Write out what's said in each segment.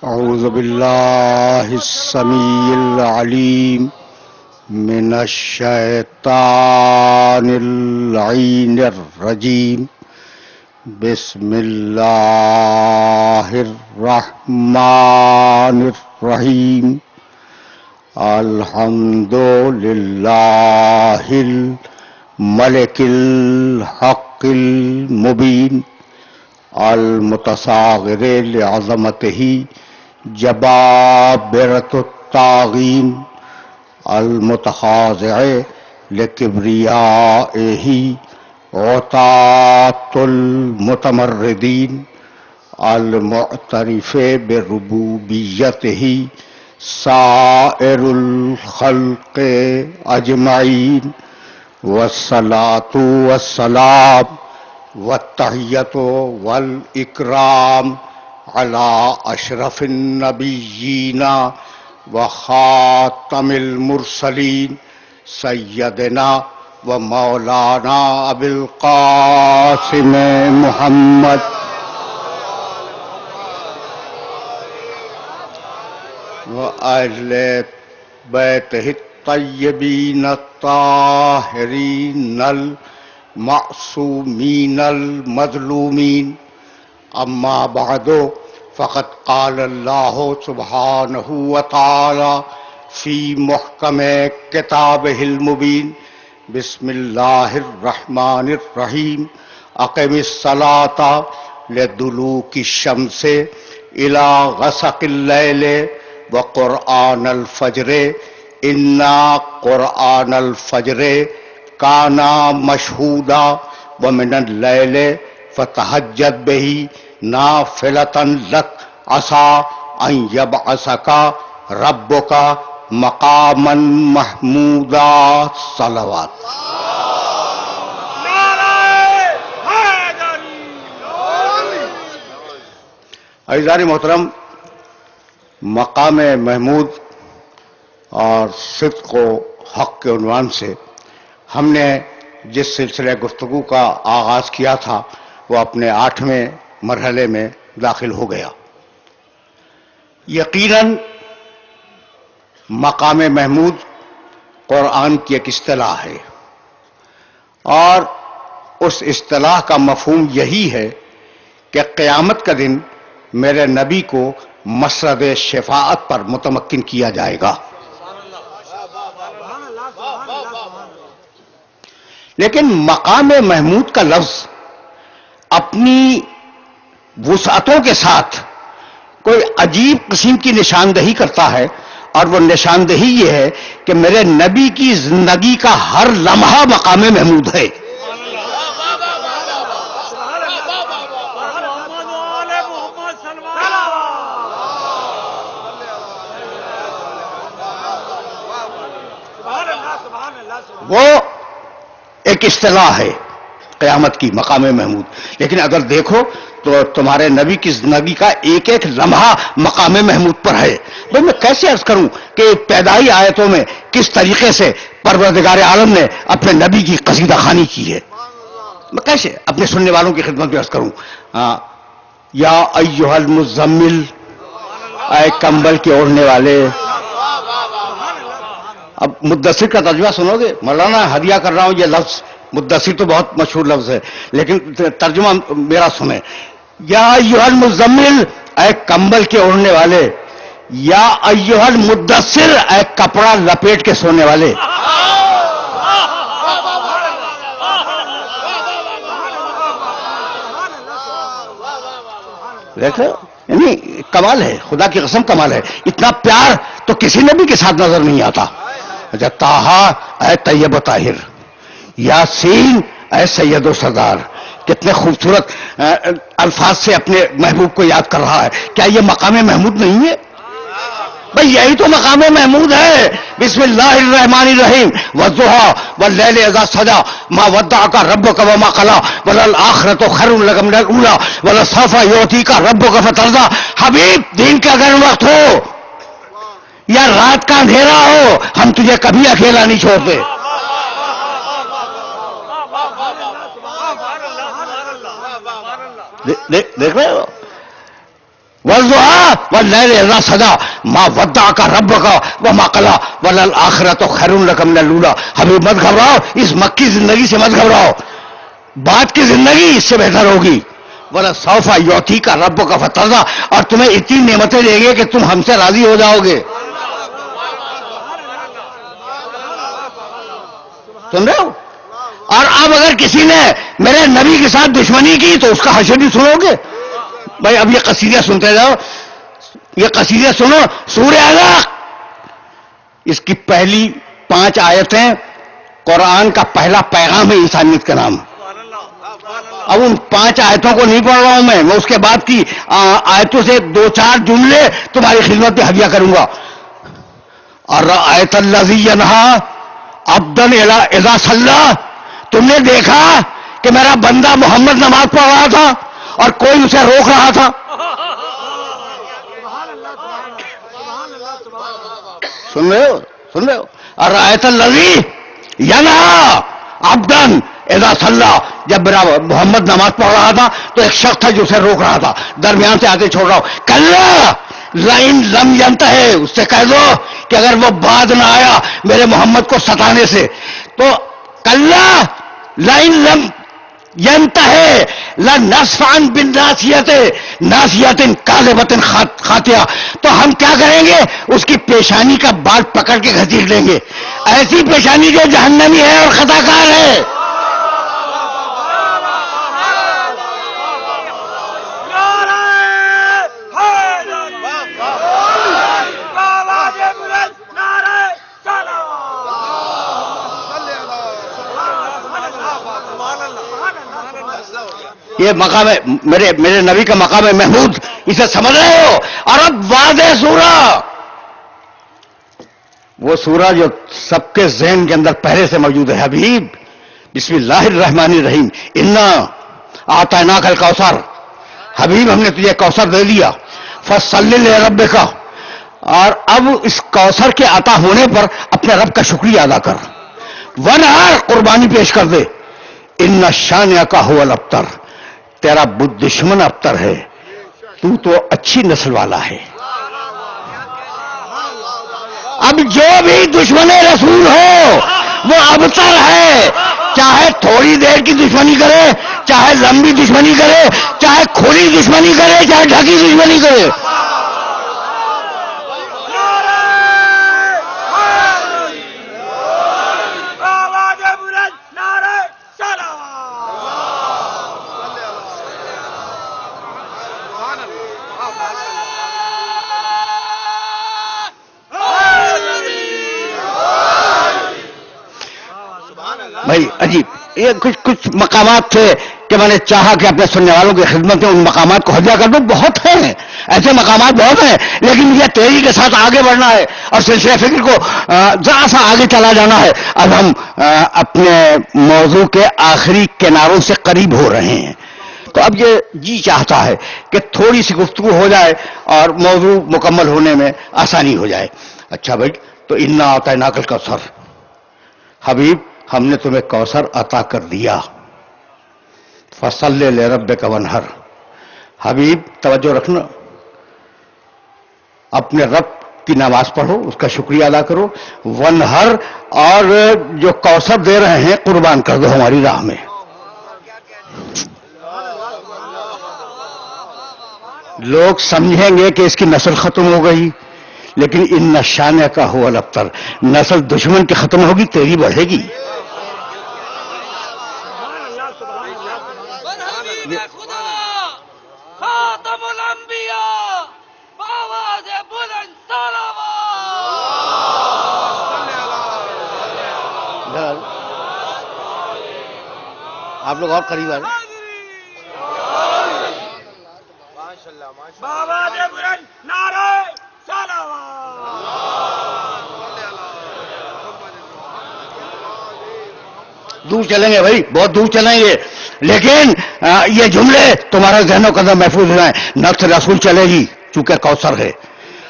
أعوذ بالله السميع العليم من الشيطان اللعين الرجيم. بسم الله الرحمن الرحيم. الحمد لله الملك الحق المبين المتصاغر لعظمته جبابرة الطاغين المتخاضع لكبريائه عتاة المتمردين المعترف بربوبيته سائر الخلق أجمعين. والصلاة والسلام والتحية والإكرام على أشرف النبيين وخاتم المرسلين سيدنا ومولانا أبي القاسم محمد وأهل بيته الطيبين الطاهرين المعصومين المظلومين. أما بعد فقد قال الله سبحانه وتعالى في محكم كتابه المبين. بسم الله الرحمن الرحيم. أقم الصلاة لدلوك الشمس إلى غسق الليل وقرآن الفجر إنا قرآن الفجر كان مشهودا ومن الليل فتهجد به نافلة لك عسى أن يبعثك ربك مقاما محمودا. صلوات. عزیزان محترم، مقام محمود اور صدق و حق کے عنوان سے ہم نے جس سلسلہ گفتگو کا آغاز کیا تھا وہ اپنے 8ویں مرحلے میں داخل ہو گیا. یقیناً مقام محمود قرآن کی ایک اصطلاح ہے اور اس اصطلاح کا مفہوم یہی ہے کہ قیامت کا دن میرے نبی کو مسرد شفاعت پر متمکن کیا جائے گا. لیکن مقام محمود کا لفظ اپنی وسعتوں کے ساتھ کوئی عجیب قسم کی نشاندہی کرتا ہے، اور وہ نشاندہی یہ ہے کہ میرے نبی کی زندگی کا ہر لمحہ مقام محمود ہے. وہ ایک اصطلاح ہے قیامت کی، مقام محمود. لیکن اگر دیکھو تو تمہارے نبی کی زندگی کا ایک ایک لمحہ مقام محمود پر ہے. بھئی میں کیسے عرض کروں کہ ابتدائی آیتوں میں کس طریقے سے پروردگار عالم نے اپنے نبی کی قصیدہ خوانی کی ہے. میں کیسے اپنے سننے والوں کی خدمت میں عرض کروں. یا ایھا المزمل، اے کمبل کے اوڑھنے والے. اب مدثر کا ترجمہ سنو گے، مولانا ہدیہ کر رہا ہوں یہ لفظ. مدثر تو بہت مشہور لفظ ہے لیکن ترجمہ میرا سنیں. یا ایھا المزمل، اے کمبل کے اوڑھنے والے. یا ایھا المدثر، اے کپڑا لپیٹ کے سونے والے. دیکھو یعنی کمال ہے، خدا کی قسم کمال ہے. اتنا پیار تو کسی نبی کے ساتھ نظر نہیں آتا. اچھا، طٰہٰ اے طیب و طاہر. یاسین اے سید و سردار. کتنے خوبصورت الفاظ سے اپنے محبوب کو یاد کر رہا ہے. کیا یہ مقام محمود نہیں ہے؟ بھئی یہی تو مقام محمود ہے. بسم اللہ الرحمن الرحیم. والضحیٰ واللیل اذا سجیٰ ما ودعک ربک وما قلیٰ وللآخرۃ خیر لک من الاولیٰ ولسوف یعطیک ربک فترضیٰ. حبیب، دین کا اگر وقت ہو یا رات کا اندھیرا ہو، ہم تجھے کبھی اکیلا نہیں چھوڑتے. دیکھ رہے ہو والضحى واللیل اذا سجا ما ودعک ربک وما قلی وللآخرۃ خیر لک من الاولی. حبیب مت گھبراؤ، اس مکی زندگی سے مت گھبراؤ، بعد کی زندگی اس سے بہتر ہوگی. وَلَسَوْفَ يُعْطِيكَ رَبُّكَ فَتَرْضَىٰ، اور تمہیں اتنی نعمتیں دیں گے کہ تم ہم سے راضی ہو جاؤ گے. سن رہے ہو؟ اور اب اگر کسی نے میرے نبی کے ساتھ دشمنی کی تو اس کا حشر بھی سنو گے. بھائی اب یہ قصیدہ سنتے جاؤ، یہ قصیدہ سنو. سورہ علق، اس کی پہلی 5 آیتیں قرآن کا پہلا پیغام ہے انسانیت کا نام. اب ان 5 آیتوں کو نہیں پڑھ رہا ہوں میں اس کے بعد کی آیتوں سے 2-4 جملے تمہاری خدمت میں ہدیہ کروں گا. اَرَأَيْتَ الَّذِي يَنْهَىٰ عَبْدًا اِذَا صَلَّىٰ، تم نے دیکھا کہ میرا بندہ محمد نماز پڑھ رہا تھا اور کوئی اسے روک رہا تھا. سن رہے ہو؟ سن رہے ہو؟ اَرَأَيْتَ الَّذِي يَنْهَىٰ عَبْدًا اذا صلیٰ، جب میرا محمد نماز پڑھ رہا تھا تو ایک شخص تھا جو اسے روک رہا تھا، درمیان سے آتے چھوڑ رہا ہوں. کلا لئن لم ینتہی، اس سے کہہ دو کہ اگر وہ باز نہ آیا میرے محمد کو ستانے سے تو کلا لئن لم ینتہی لنصفعا بالناصیۃ ناصیۃ کاذبۃ خاطئہ، تو ہم کیا کریں گے؟ اس کی پیشانی کا بال پکڑ کے گھسیٹ لیں گے، ایسی پیشانی جو جہنمی ہے اور خطا کار ہے. یہ مقام ہے میرے نبی کا مقام ہے محمود، اسے سمجھ رہے ہو؟ اور اب واضح سورہ، وہ سورہ جو سب کے ذہن کے اندر پہلے سے موجود ہے. حبیب بسم اللہ الرحمن الرحیم، انا اعطیناک الکوثر، حبیب ہم نے تجھے کوثر دے دیا، فصلی لربک، اور اب اس کوثر کے عطا ہونے پر اپنے رب کا شکریہ ادا کر. ونہار، قربانی پیش کر دے. ان شانئک ھو الابتر، تیرا دشمن ابتر ہے، تو اچھی نسل والا ہے. اب جو بھی دشمن رسول ہو وہ ابتر ہے، چاہے تھوڑی دیر کی دشمنی کرے، چاہے لمبی دشمنی کرے، چاہے کھلی دشمنی کرے، چاہے ڈھکی دشمنی کرے. بھائی عجیب، یہ کچھ مقامات تھے کہ میں نے چاہا کہ اپنے سننے والوں کی خدمت میں ان مقامات کو ہدیہ کر دوں. بہت ہیں ایسے مقامات، بہت ہیں، لیکن مجھے تیزی کے ساتھ آگے بڑھنا ہے اور سلسلہ فکر کو ذرا سا آگے چلا جانا ہے. اب ہم اپنے موضوع کے آخری کناروں سے قریب ہو رہے ہیں، تو اب یہ جی چاہتا ہے کہ تھوڑی سی گفتگو ہو جائے اور موضوع مکمل ہونے میں آسانی ہو جائے. اچھا بھائی، تو انا اعطیناک الکوثر، حبیب ہم نے تمہیں کوثر عطا کر دیا. فصلی لربک وانحر، حبیب توجہ رکھنا، اپنے رب کی نماز پڑھو، اس کا شکریہ ادا کرو. وانحر، اور جو کوثر دے رہے ہیں قربان کر دو ہماری راہ میں. لوگ سمجھیں گے کہ اس کی نسل ختم ہو گئی، لیکن ان شانئک ھو الابتر، نسل دشمن کی ختم ہوگی، تیری بڑھے گی. آپ لوگ اور قریب آ جائیں. دور چلیں گے بھائی، بہت دور چلیں گے، لیکن یہ جملے تمہارا ذہن و قدم محفوظ ہو جائیں. نسل رسول چلے گی چونکہ کوثر ہے،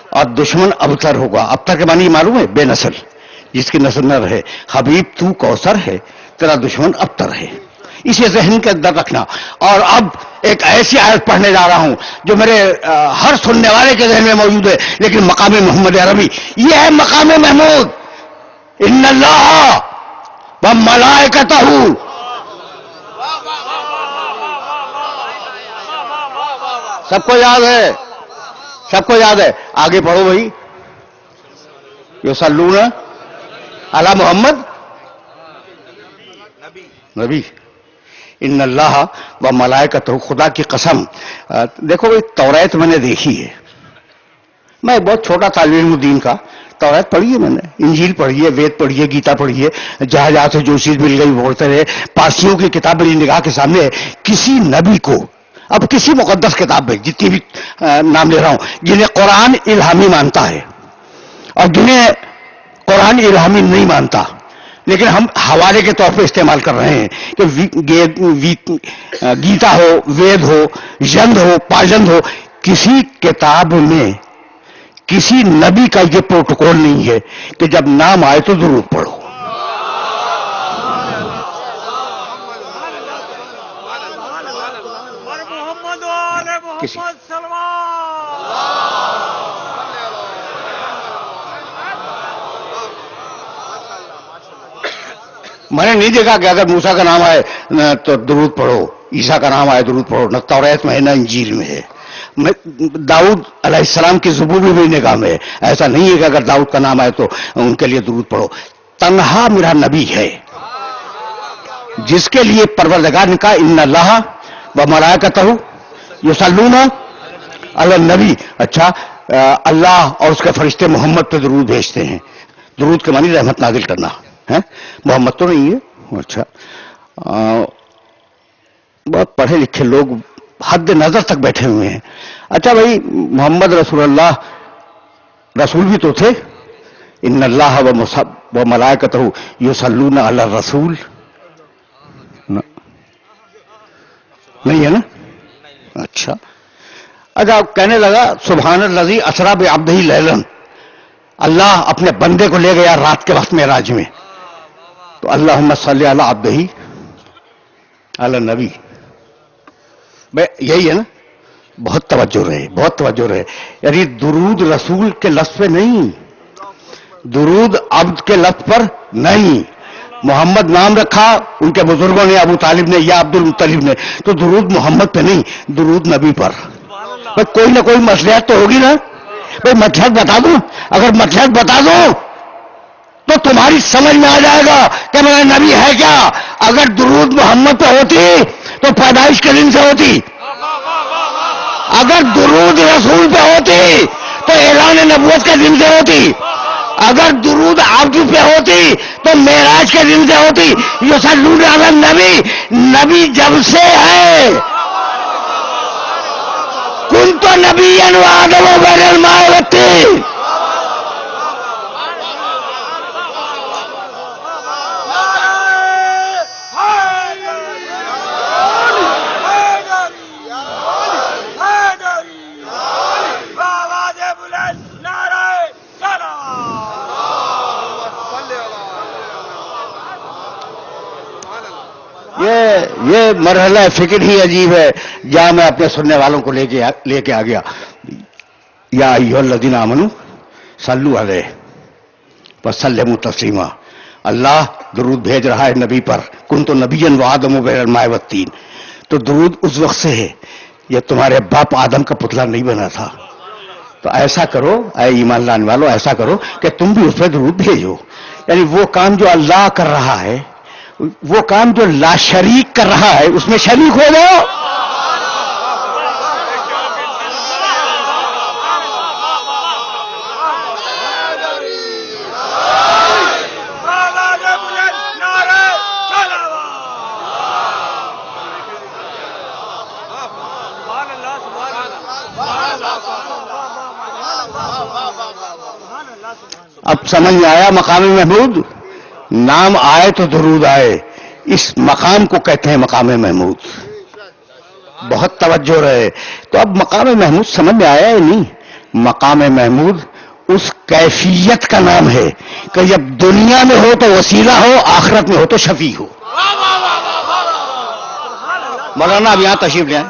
اور دشمن ابتر ہوگا. ابتر کے معنی معلوم ہے؟ بے نسل، جس کی نسل نہ رہے. حبیب تو کوثر ہے، تیرا دشمن ابتر ہے، اسے ذہن کے اندر رکھنا. اور اب ایک ایسی آیت پڑھنے جا رہا ہوں جو میرے ہر سننے والے کے ذہن میں موجود ہے، لیکن مقام محمد عربی یہ ہے مقام محمود. ان اللہ و ملائکتہ، سب کو یاد ہے، سب کو یاد ہے. آگے پڑھو بھائی. یصلون علی محمد نبی. ان اللہ و ملائکتہ، خدا کی قسم. دیکھو بھائی، توریت میں نے دیکھی ہے. میں بہت چھوٹا طالب علم دین کا، توریت پڑھی ہے میں نے، انجیل پڑھی ہے، وید پڑھی ہے، گیتا پڑھی ہے. جہاں جہاں سے جو چیز مل گئی بولتے رہے. پارسیوں کی کتاب میری نگاہ کے سامنے ہے. کسی نبی کو، اب کسی مقدس کتاب میں جتنی بھی نام لے رہا ہوں، جنہیں قرآن الہامی مانتا ہے اور جنہیں قرآن الہامی نہیں مانتا، لیکن ہم حوالے کے طور پہ استعمال کر رہے ہیں کہ گیتا ہو، وید ہو، یند ہو، پاجند ہو، کسی کتاب میں کسی نبی کا یہ پروٹوکول نہیں ہے کہ جب نام آئے تو درود پڑھو. میں نے نہیں دیکھا کہ اگر موسیٰ کا نام آئے تو درود پڑھو، عیسیٰ کا نام آئے درود پڑھو. نہ توریت میں ہے نہ انجیل میں ہے. داؤد علیہ السلام کی زبور بھی میری نگاہ میں ہے. ایسا نہیں ہے کہ اگر داؤد کا نام آئے تو ان کے لیے درود پڑھو. تنہا میرا نبی ہے جس کے لیے پروردگار نے کہا ان اللہ و ملائکتہ یصلون علی النبی. اچھا، اللہ اور اس کے فرشتے محمد پہ درود بھیجتے ہیں. درود کے معنی رحمت نازل کرنا ہے، محمد تو نہیں ہے. اچھا، بہت پڑھے لکھے لوگ حد نظر تک بیٹھے ہوئے ہیں. اچھا بھائی، محمد رسول اللہ رسول بھی تو تھے. ان اللہ و ملائکتہ یصلون علی الرسول، نہیں ہے نا؟ اچھا، کہنے لگا سبحان الذی اسری بعبدہ لیلا، اللہ اپنے بندے کو لے گیا رات کے وقت معراج میں. تو اللہم صلی علی عبدہ علی النبی، یہی ہے نا؟ بہت توجہ رہے، بہت توجہ رہے. یعنی درود رسول کے لفظ پہ نہیں، درود عبد کے لفظ پر نہیں. محمد نام رکھا ان کے بزرگوں نے، ابو طالب نے یا عبد المطلب نے، تو درود محمد پہ نہیں، درود نبی پر. بھائی کوئی نہ کوئی مصلحت تو ہوگی نا. بھائی مطلب بتا دوں، اگر مطلب بتا دوں تو تمہاری سمجھ میں آ جائے گا کہ میرا نبی ہے کیا. اگر درود محمد پہ ہوتی تو پیدائش کے دن سے ہوتی. اگر درود رسول پہ ہوتی تو اعلان نبوت کے دن سے ہوتی. اگر درود عبد پہ ہوتی تو معراج کے دن سے ہوتی. یصلون علی النبی، نبی جب سے ہے. کنت نبیا وآدم بین الماء والطین. یہ مرحلہ فکر ہی عجیب ہے جہاں میں اپنے سننے والوں کو لے کے آ گیا. یا ایھا الذین آمنوا صلوا علیہ وسلموا تسلیما. اللہ درود بھیج رہا ہے نبی پر. کنت نبیا وآدم بین الماء والطین. تو درود اس وقت سے ہے، یہ تمہارے باپ آدم کا پتلا نہیں بنا تھا. تو ایسا کرو اے ایمان لانے والو، ایسا کرو کہ تم بھی اس پہ درود بھیجو. یعنی وہ کام جو اللہ کر رہا ہے، وہ کام جو لا شریک کر رہا ہے، اس میں شریک ہو جاؤ. اب سمجھ میں آیا مقام محمود؟ نام آئے تو درود آئے. اس مقام کو کہتے ہیں مقام محمود. بہت توجہ رہے. تو اب مقام محمود سمجھ میں آیا ہے نہیں؟ مقام محمود اس کیفیت کا نام ہے کہ جب دنیا میں ہو تو وسیلہ ہو، آخرت میں ہو تو شفیع ہو. مولانا اب یہاں تشریف لے آئیں.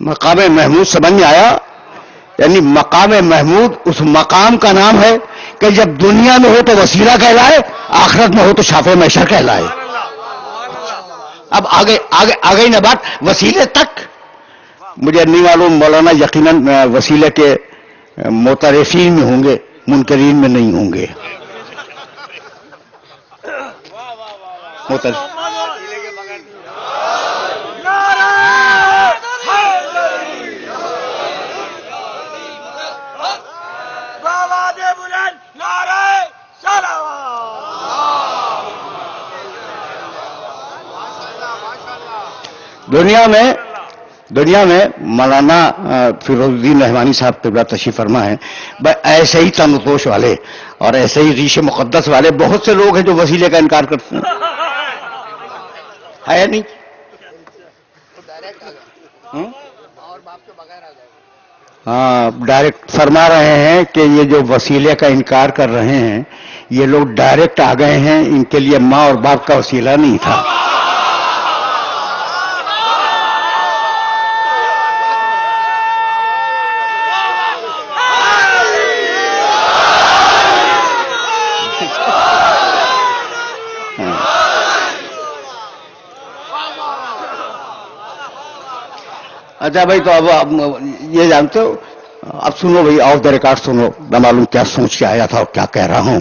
مقام محمود سمجھ میں آیا؟ یعنی مقام محمود اس مقام کا نام ہے کہ جب دنیا میں ہو تو وسیلہ کہلائے، آخرت میں ہو تو شافع محشر کہلائے۔ اب آگے نہ بات وسیلے تک مجھے نہیں معلوم، مولانا یقیناً وسیلے کے معترفین میں ہوں گے، منکرین میں نہیں ہوں گے۔ دنیا میں مولانا فیروز الدین رحمانی صاحب قبلہ تشریف فرما ہیں، ایسے ہی تنتوش والے اور ایسے ہی ریش مقدس والے بہت سے لوگ ہیں جو وسیلے کا انکار کرتے ہیں، ہے نہیں؟ ہاں، ڈائریکٹ فرما رہے ہیں کہ یہ جو وسیلے کا انکار کر رہے ہیں یہ لوگ ڈائریکٹ آ گئے ہیں، ان کے لیے ماں اور باپ کا وسیلہ نہیں تھا۔ اچھا بھائی، تو اب یہ جانتے ہو، اب سنو بھائی، آف دا ریکارڈ سنو، نہ معلوم کیا سوچ کے آیا تھا اور کیا کہہ رہا ہوں۔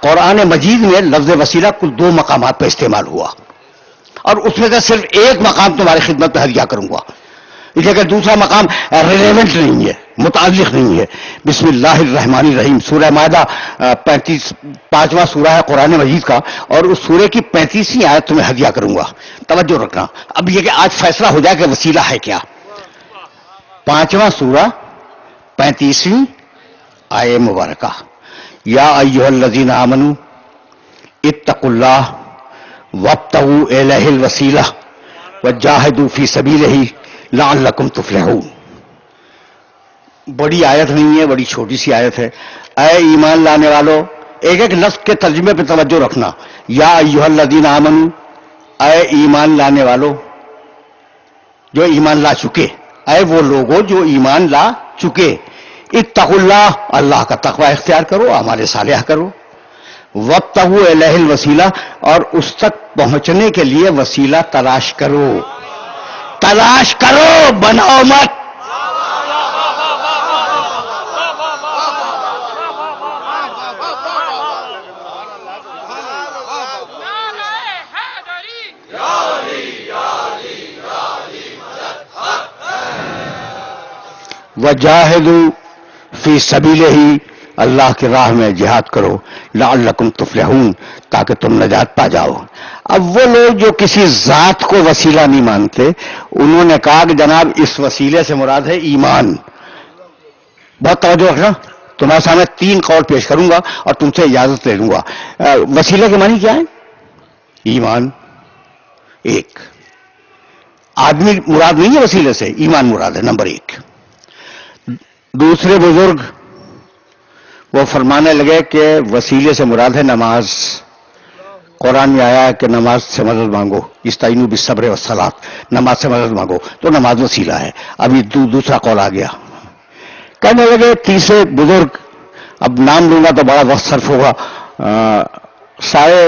قرآن مجید میں لفظ وسیلہ کل 2 مقامات پہ استعمال ہوا، اور اس میں سے صرف ایک مقام تمہاری خدمت میں ہدیہ کروں گا، اس لیے کہ دوسرا مقام ریلیونٹ نہیں ہے، متعلق نہیں ہے۔ بسم اللہ الرحمن الرحیم، سورہ مائدہ 5واں سورہ ہے قرآن مجید کا، اور اس سورہ کی 35ویں آیت تمہیں ہدیہ کروں گا۔ توجہ رکھنا، اب یہ کہ آج فیصلہ ہو جائے کہ وسیلہ ہے کیا۔ 5واں سورہ 35ویں آیہ مبارکہ، یا ایھا الذین آمنوا اتقوا اللہ وابتغوا الیہ الوسیلہ وجاہدوا فی سبیلہ لعلکم تفلحون۔ بڑی آیت نہیں ہے، بڑی چھوٹی سی آیت ہے۔ اے ایمان لانے والو، ایک ایک لفظ کے ترجمے پہ توجہ رکھنا۔ یا ایھا الذین آمنوا، اے ایمان لانے والو، جو ایمان لا چکے، اے وہ لوگوں جو ایمان لا چکے، اتقوا اللہ، اللہ کا تقوی اختیار کرو، اعمال صالحہ کرو، وابتغوا الیہ الوسیلہ، اور اس تک پہنچنے کے لیے وسیلہ تلاش کرو، بناؤ مت۔ وجاہدوا فی سبیلہ، اللہ کی راہ میں جہاد کرو، لعلکم تفلحون، تاکہ تم نجات پا جاؤ۔ اب وہ لوگ جو کسی ذات کو وسیلہ نہیں مانتے، انہوں نے کہا کہ جناب اس وسیلے سے مراد ہے ایمان۔ بہت توجہ رکھنا، تمہارے سامنے 3 قول پیش کروں گا اور تم سے اجازت لے لوں گا۔ وسیلے کے معنی کیا ہے؟ ایمان ایک، آدمی مراد نہیں ہے وسیلے سے، ایمان مراد ہے نمبر 1۔ دوسرے بزرگ وہ فرمانے لگے کہ وسیلے سے مراد ہے نماز۔ قرآن میں آیا ہے کہ نماز سے مدد مانگو، استعینوا بالصبر والصلاۃ، نماز سے مدد مانگو، تو نماز وسیلہ ہے۔ ابھی دوسرا قول آ گیا۔ کہنے لگے تیسرے بزرگ، اب نام لوں گا تو بڑا وقت صرف ہوگا، سارے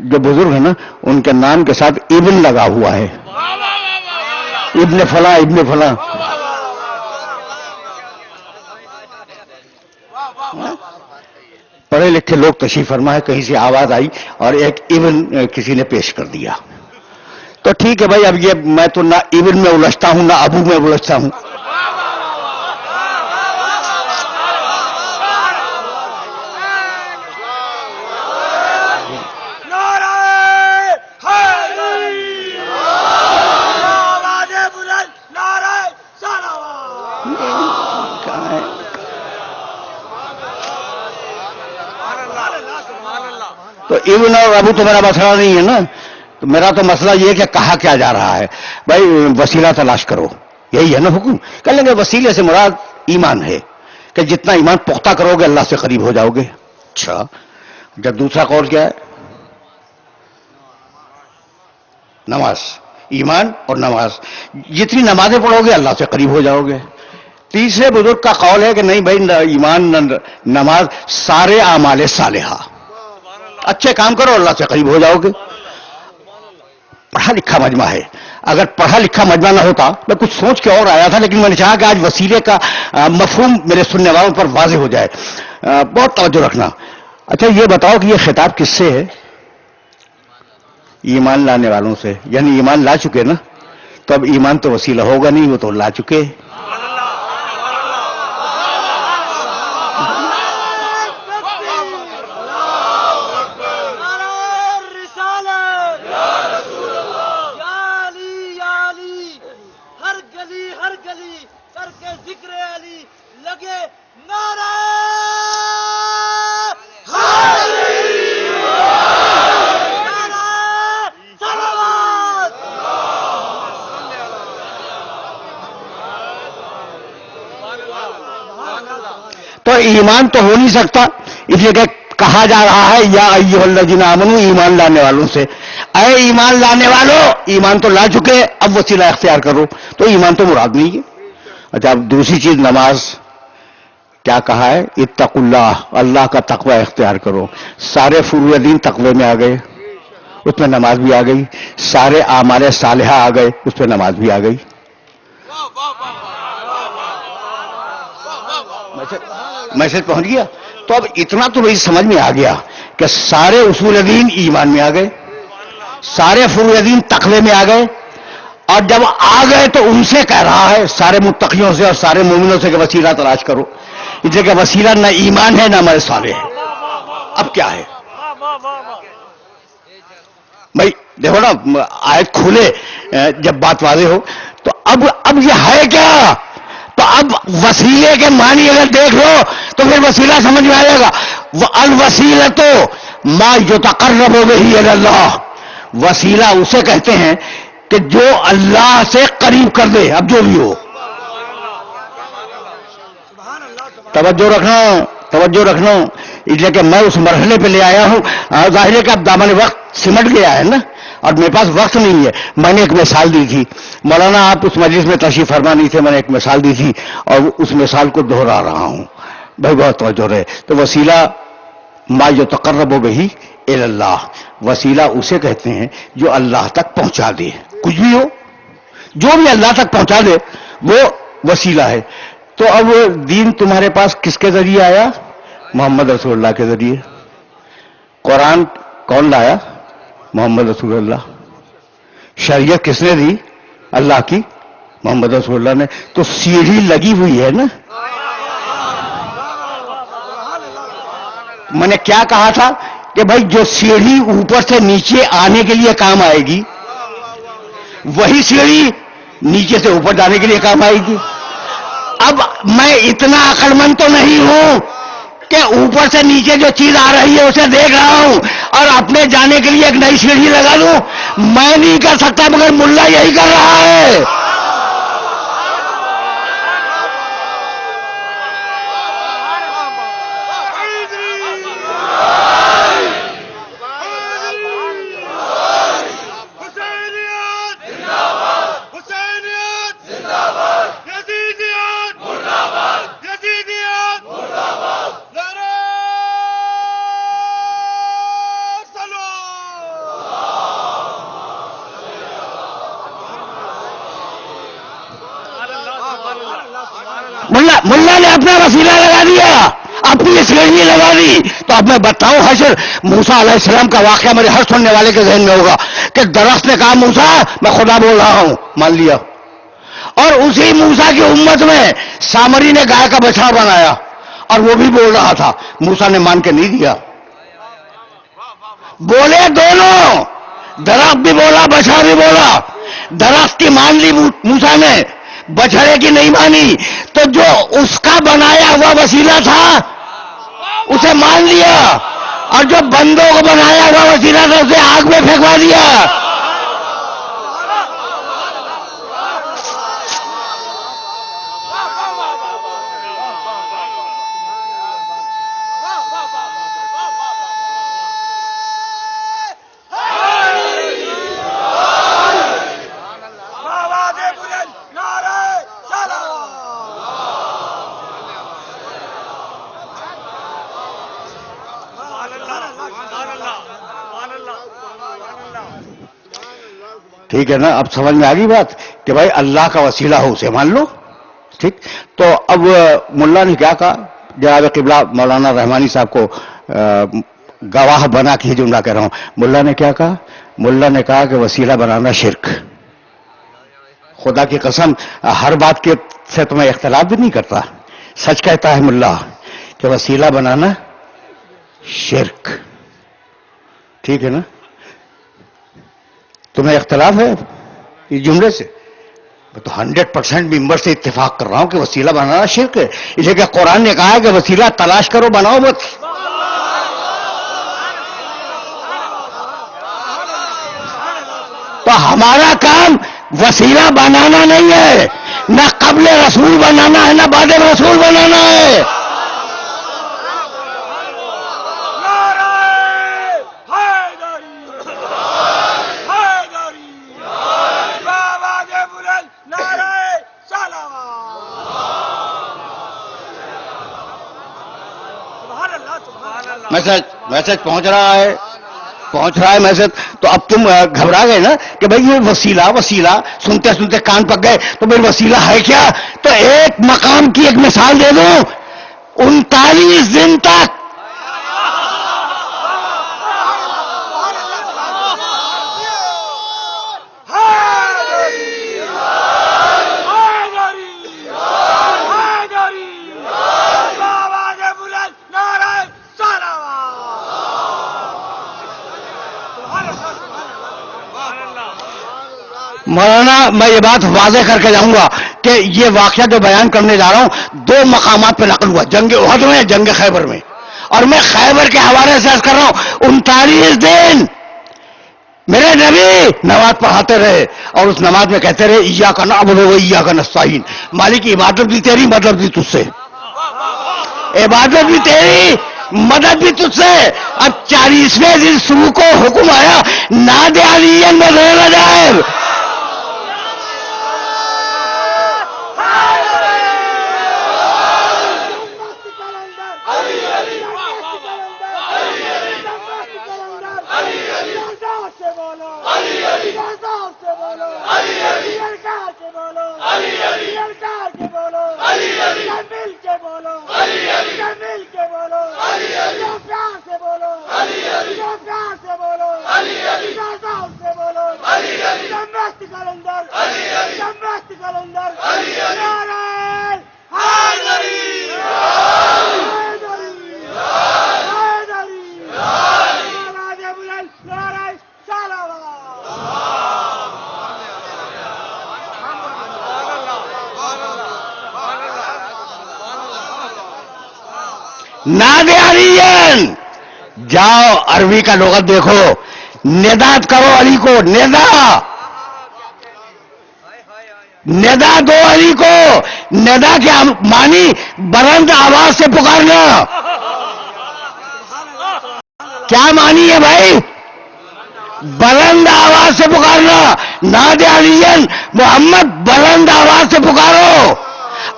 جو بزرگ ہیں نا ان کے نام کے ساتھ ابن لگا ہوا ہے، ابن فلاں ابن فلاں۔ پڑھے لکھے لوگ تشریف فرما ہے، کہیں سے آواز آئی اور ایک ابن کسی نے پیش کر دیا، تو ٹھیک ہے بھائی، اب یہ میں تو نہ ابن میں الجھتا ہوں نہ ابو میں الجھتا ہوں۔ تو ابن اور ابو تو میرا مسئلہ نہیں ہے نا. تو میرا تو مسئلہ یہ ہے کہ کہا کیا جا رہا ہے بھائی وسیلہ تلاش کرو, یہی ہے نا حکم. کہہ لیں گے وسیلے سے مراد ایمان ہے کہ جتنا ایمان پختہ کرو گے اللہ سے قریب ہو جاؤ گے. اچھا, جب دوسرا قول کیا ہے؟ نماز, ایمان اور نماز, جتنی نمازیں پڑھو گے اللہ سے قریب ہو جاؤ گے. تیسرے بزرگ کا قول ہے کہ نہیں بھائی, ایمان نماز سارے اعمال صالحہ, اچھے کام کرو اللہ سے قریب ہو جاؤ گے. پڑھا لکھا مجمع ہے. اگر پڑھا لکھا مجمع نہ ہوتا, میں کچھ سوچ کے اور آیا تھا لیکن میں نے چاہا کہ آج وسیلے کا مفہوم میرے سننے والوں پر واضح ہو جائے. بہت توجہ رکھنا. اچھا یہ بتاؤ کہ یہ خطاب کس سے ہے؟ ایمان لانے والوں سے. یعنی ایمان لا چکے نا, تو اب ایمان تو وسیلہ ہوگا نہیں, وہ تو لا چکے. تو ایمان تو ہو نہیں سکتا, اس لیے کہ کہا جا رہا ہے یا ایھا الذین آمنوا, ایمان لانے والوں سے. اے ایمان لانے والوں, ایمان تو لا چکے, اب وسیلہ اختیار کرو. تو ایمان تو مراد نہیں ہے. اچھا, اب دوسری چیز نماز, کیا کہا ہے؟ اتقوا اللہ, اللہ کا تقوی اختیار کرو. سارے فروع دین تقوی میں آ گئے, اس میں نماز بھی آ گئی. سارے اعمال صالحہ آ گئے, اس میں نماز بھی آ گئی. میسج پہنچ گیا؟ تو اب اتنا تو بھائی سمجھ میں آ گیا کہ سارے اصول دین ایمان میں آ گئے, سارے فروع دین تقوی میں آ گئے. اور جب آ گئے تو ان سے کہہ رہا ہے, سارے متقیوں سے اور سارے مومنوں سے, کہ وسیلہ تلاش کرو. اس لیے کہ وسیلہ نہ ایمان ہے نہ عمل صالح ہے. اب کیا ہے بھائی؟ دیکھو نا, آیت کھولے جب بات واضح ہو تو اب یہ ہے کیا؟ تو اب وسیلے کے معنی اگر دیکھ لو تو پھر وسیلہ سمجھ میں آئے گا. الوسیلۃ ما یتقرب بہ الی اللہ, وسیلہ اسے کہتے ہیں کہ جو اللہ سے قریب کر دے. اب جو بھی ہو, توجہ رکھنا, توجہ رکھنا. اس لیے کہ میں اس مرحلے پہ لے آیا ہوں. ظاہر ہے کہ اب دامن وقت سمٹ گیا ہے نا, اور میرے پاس وقت نہیں ہے. میں نے ایک مثال دی تھی, مولانا آپ اس مجلس میں تشریف فرما نہیں تھے, میں نے ایک مثال دی تھی اور اس مثال کو دہرا رہا ہوں. بھائی بہت توجہ رہے. تو وسیلہ ما یتقرب بہ الی اللہ, وسیلہ اسے کہتے ہیں جو اللہ تک پہنچا دے. کچھ بھی ہو, جو بھی اللہ تک پہنچا دے وہ وسیلہ ہے. تو اب دین تمہارے پاس کس کے ذریعے آیا؟ محمد رسول اللہ کے ذریعے. قرآن کون لایا؟ محمد رسول اللہ. شریعت کس نے دی؟ اللہ کی, محمد رسول اللہ نے. تو سیڑھی لگی ہوئی ہے نا. میں نے کیا کہا تھا کہ بھائی جو سیڑھی اوپر سے نیچے آنے کے لیے کام آئے گی, وہی سیڑھی نیچے سے اوپر جانے کے لیے کام آئے گی. اب میں اتنا عقل مند تو نہیں ہوں کہ اوپر سے نیچے جو چیز آ رہی ہے اسے دیکھ رہا ہوں اور اپنے جانے کے لیے ایک نئی سیڑھی لگا لوں. میں نہیں کر سکتا, مگر ملا یہی کر رہا ہے. ملا نے اپنا وسیلہ لگا دیا, اپنی سیڑھی لگا دی. تو اب میں بتاؤں, حشر موسیٰ علیہ السلام کا واقعہ میرے ہر سننے والے کے ذہن میں ہوگا کہ درخت نے کہا موسیٰ میں خدا بول رہا ہوں, مان لیا. اور اسی موسیٰ کی امت میں سامری نے گائے کا بچھڑا بنایا اور وہ بھی بول رہا تھا. موسیٰ نے مان کے نہیں دیا. بولے دونوں, درخت بھی بولا بچھڑا بھی بولا. درخت کی مان لی موسیٰ نے, بچھڑے کی نہیں مانی. تو جو اس کا بنایا ہوا وسیلہ تھا اسے مان لیا اور جو بندوں کو بنایا ہوا وسیلہ تھا اسے آگ میں پھینکوا دیا. ٹھیک ہے نا؟ اب سمجھ میں آ گئی بات کہ بھائی اللہ کا وسیلہ ہو اسے مان لو. ٹھیک. تو اب ملا نے کیا کہا؟ جناب قبلہ مولانا رحمانی صاحب کو گواہ بنا کے جملہ کہہ رہا ہوں. ملا نے کیا کہا؟ ملا نے کہا کہ وسیلہ بنانا شرک. خدا کی قسم ہر بات کے سے تو میں اختلاف بھی نہیں کرتا. سچ کہتا ہے ملا کہ وسیلہ بنانا شرک. ٹھیک ہے نا؟ تمہیں اختلاف ہے اس جملے سے؟ میں تو 100% ممبر سے اتفاق کر رہا ہوں کہ وسیلہ بنانا شرک ہے. اس لیے کہ قرآن نے کہا ہے کہ وسیلہ تلاش کرو، بناؤ مت. تو ہمارا کام وسیلہ بنانا نہیں ہے، نہ قبل رسول بنانا ہے، نہ بعد رسول بنانا ہے. میسج پہنچ رہا ہے میسج. تو اب تم گھبرا گئے نا کہ بھئی یہ وسیلہ سنتے سنتے کان پک گئے. تو بھئی وسیلہ ہے کیا؟ تو ایک مقام کی ایک مثال دے دوں. 39 دن تک مولانا میں یہ بات واضح کر کے جاؤں گا کہ یہ واقعہ جو بیان کرنے جا رہا ہوں 2 مقامات پہ نقل ہوا، جنگ احد میں، جنگ خیبر میں. اور میں خیبر کے حوالے سے عرض کر رہا ہوں 39 دن میرے نبی نماز پڑھاتے رہے اور اس نماز میں کہتے رہے ایاک نعبد و ایاک نستعین. مالک عبادت بھی تیری، مدد بھی تجھ سے. عبادت بھی تیری، مدد بھی تجھ سے. اب 40ویں دن صبح کو حکم آیا ناد علی بدر جائے. ناد علی، جاؤ عربی کا لغت دیکھو، ندات کرو علی کو، ندا دو علی کو. ندا کیا مانی؟ بلند آواز سے پکارنا. کیا مانی ہے بھائی؟ بلند آواز سے پکارنا. ناد علی محمد، بلند آواز سے پکارو.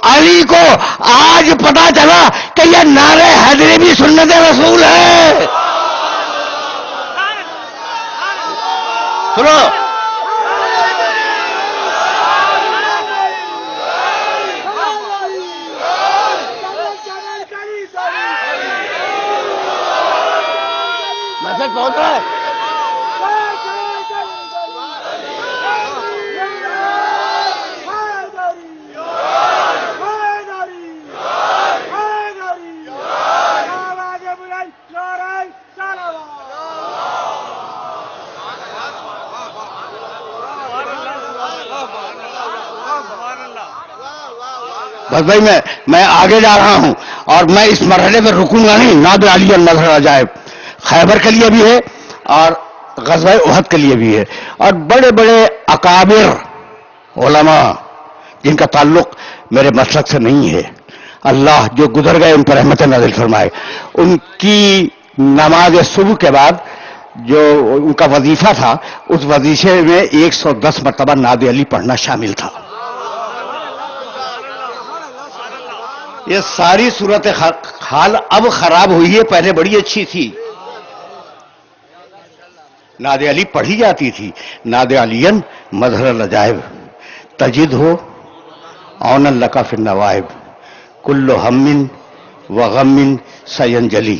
علی کو آج پتا چلا کہ یہ نعرہ حیدری بھی سنت رسول ہے. سنو، میسج پہنچ رہا ہے. بس بھائی میں آگے جا رہا ہوں اور میں اس مرحلے میں رکوں گا نہیں. ناد علی نظر عجائب خیبر کے لیے بھی ہے اور غزوہ احد کے لیے بھی ہے. اور بڑے بڑے اکابر علماء جن کا تعلق میرے مسلک سے نہیں ہے، اللہ جو گزر گئے ان پر رحمت نازل فرمائے، ان کی نماز صبح کے بعد جو ان کا وظیفہ تھا، اس وظیفے میں 110 مرتبہ نعت علی پڑھنا شامل تھا. یہ ساری صورت حال اب خراب ہوئی ہے، پہلے بڑی اچھی تھی. نعت علی پڑھی جاتی تھی. نعت علین مظہر العجائب تجد ہو عون لک فی النوائب کل ہم و غم سینجلی.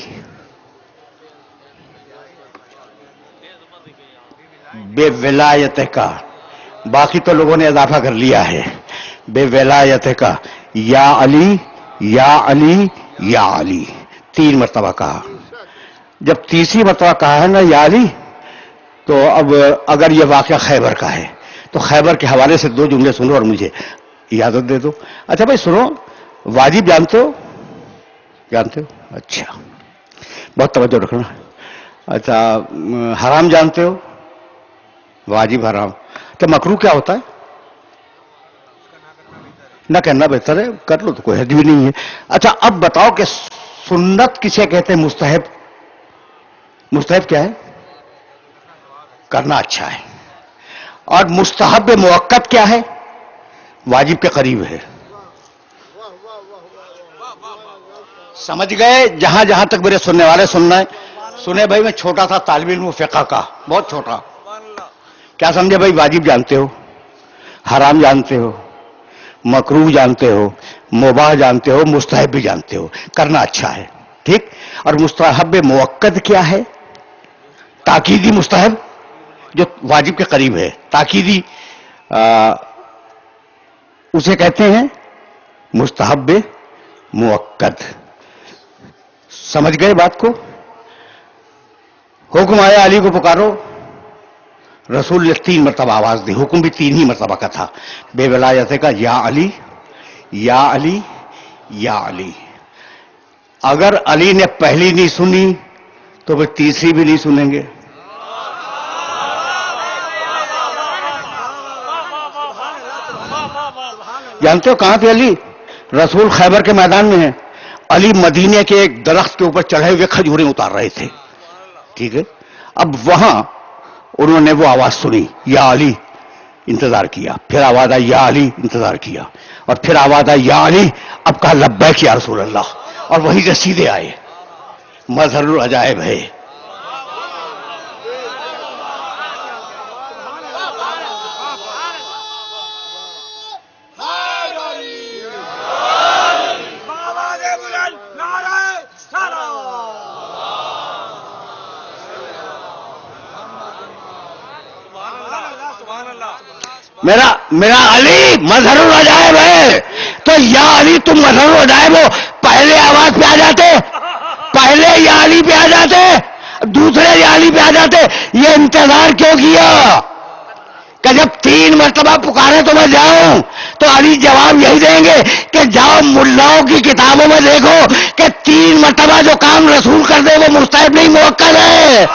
بے ولایت کا، باقی تو لوگوں نے اضافہ کر لیا ہے، بے ولایت کا یا علی یا علی یا علی 3 مرتبہ کہا. جب تیسری مرتبہ کہا ہے نا یا علی، تو اب اگر یہ واقعہ خیبر کا ہے تو خیبر کے حوالے سے 2 جملے سنو اور مجھے اجازت دے دو. اچھا بھائی سنو، واجب جانتے ہو؟ جانتے ہو؟ اچھا بہت توجہ رکھنا. اچھا حرام جانتے ہو؟ واجب حرام. تو مکروہ کیا ہوتا ہے؟ نہ کرنا بہتر ہے، کر لو تو کوئی حد بھی نہیں ہے. اچھا اب بتاؤ کہ سنت کسے کہتے ہیں؟ مستحب. مستحب کیا ہے؟ کرنا اچھا ہے. اور مستحب موقت کیا ہے؟ واجب کے قریب ہے. سمجھ گئے؟ جہاں جہاں تک میرے سننے والے سننا ہے سنے. بھائی میں چھوٹا تھا طالب علم فقہ کا، بہت چھوٹا. کیا سمجھے بھائی؟ واجب جانتے ہو، حرام جانتے ہو، مکروہ جانتے ہو، مباح جانتے ہو، مستحب بھی جانتے ہو. کرنا اچھا ہے، ٹھیک. اور مستحب موقت کیا ہے؟ تاکیدی مستحب جو واجب کے قریب ہے، تاکیدی اسے کہتے ہیں مستحب موقت. سمجھ گئے بات کو؟ حکم آیا علی کو پکارو، رسول نے 3 مرتبہ آواز دی. حکم بھی 3 ہی مرتبہ کا تھا، بے ولایت کا یا علی یا علی یا علی. اگر علی نے پہلی نہیں سنی تو پھر تیسری بھی نہیں سنیں گے. جانتے ہو کہاں تھے علی؟ رسول خیبر کے میدان میں ہیں، علی مدینے کے ایک درخت کے اوپر چڑھے ہوئے کھجوریں اتار رہے تھے، ٹھیک ہے. اب وہاں انہوں نے وہ آواز سنی یا علی، انتظار کیا. پھر آواز آئی یا علی، انتظار کیا. اور پھر آواز آئی یا علی. اب کہا لبیک یا رسول اللہ، اور وہیں سے سیدھے آئے. مظہر العجائب ہے. میرا علی مظہر العجائب ہے. تو یا علی تم مظہر العجائب ہو، پہلے آواز پہ آ جاتے، پہلے یا علی پہ آ جاتے، دوسرے یا علی پہ آ جاتے. یہ انتظار کیوں کیا کہ جب 3 مرتبہ پکارے تو میں جاؤں؟ تو علی جواب یہی دیں گے کہ جاؤ ملاؤں کی کتابوں میں دیکھو کہ 3 مرتبہ جو کام رسول کر دے وہ مستحب نہیں، موکل ہے.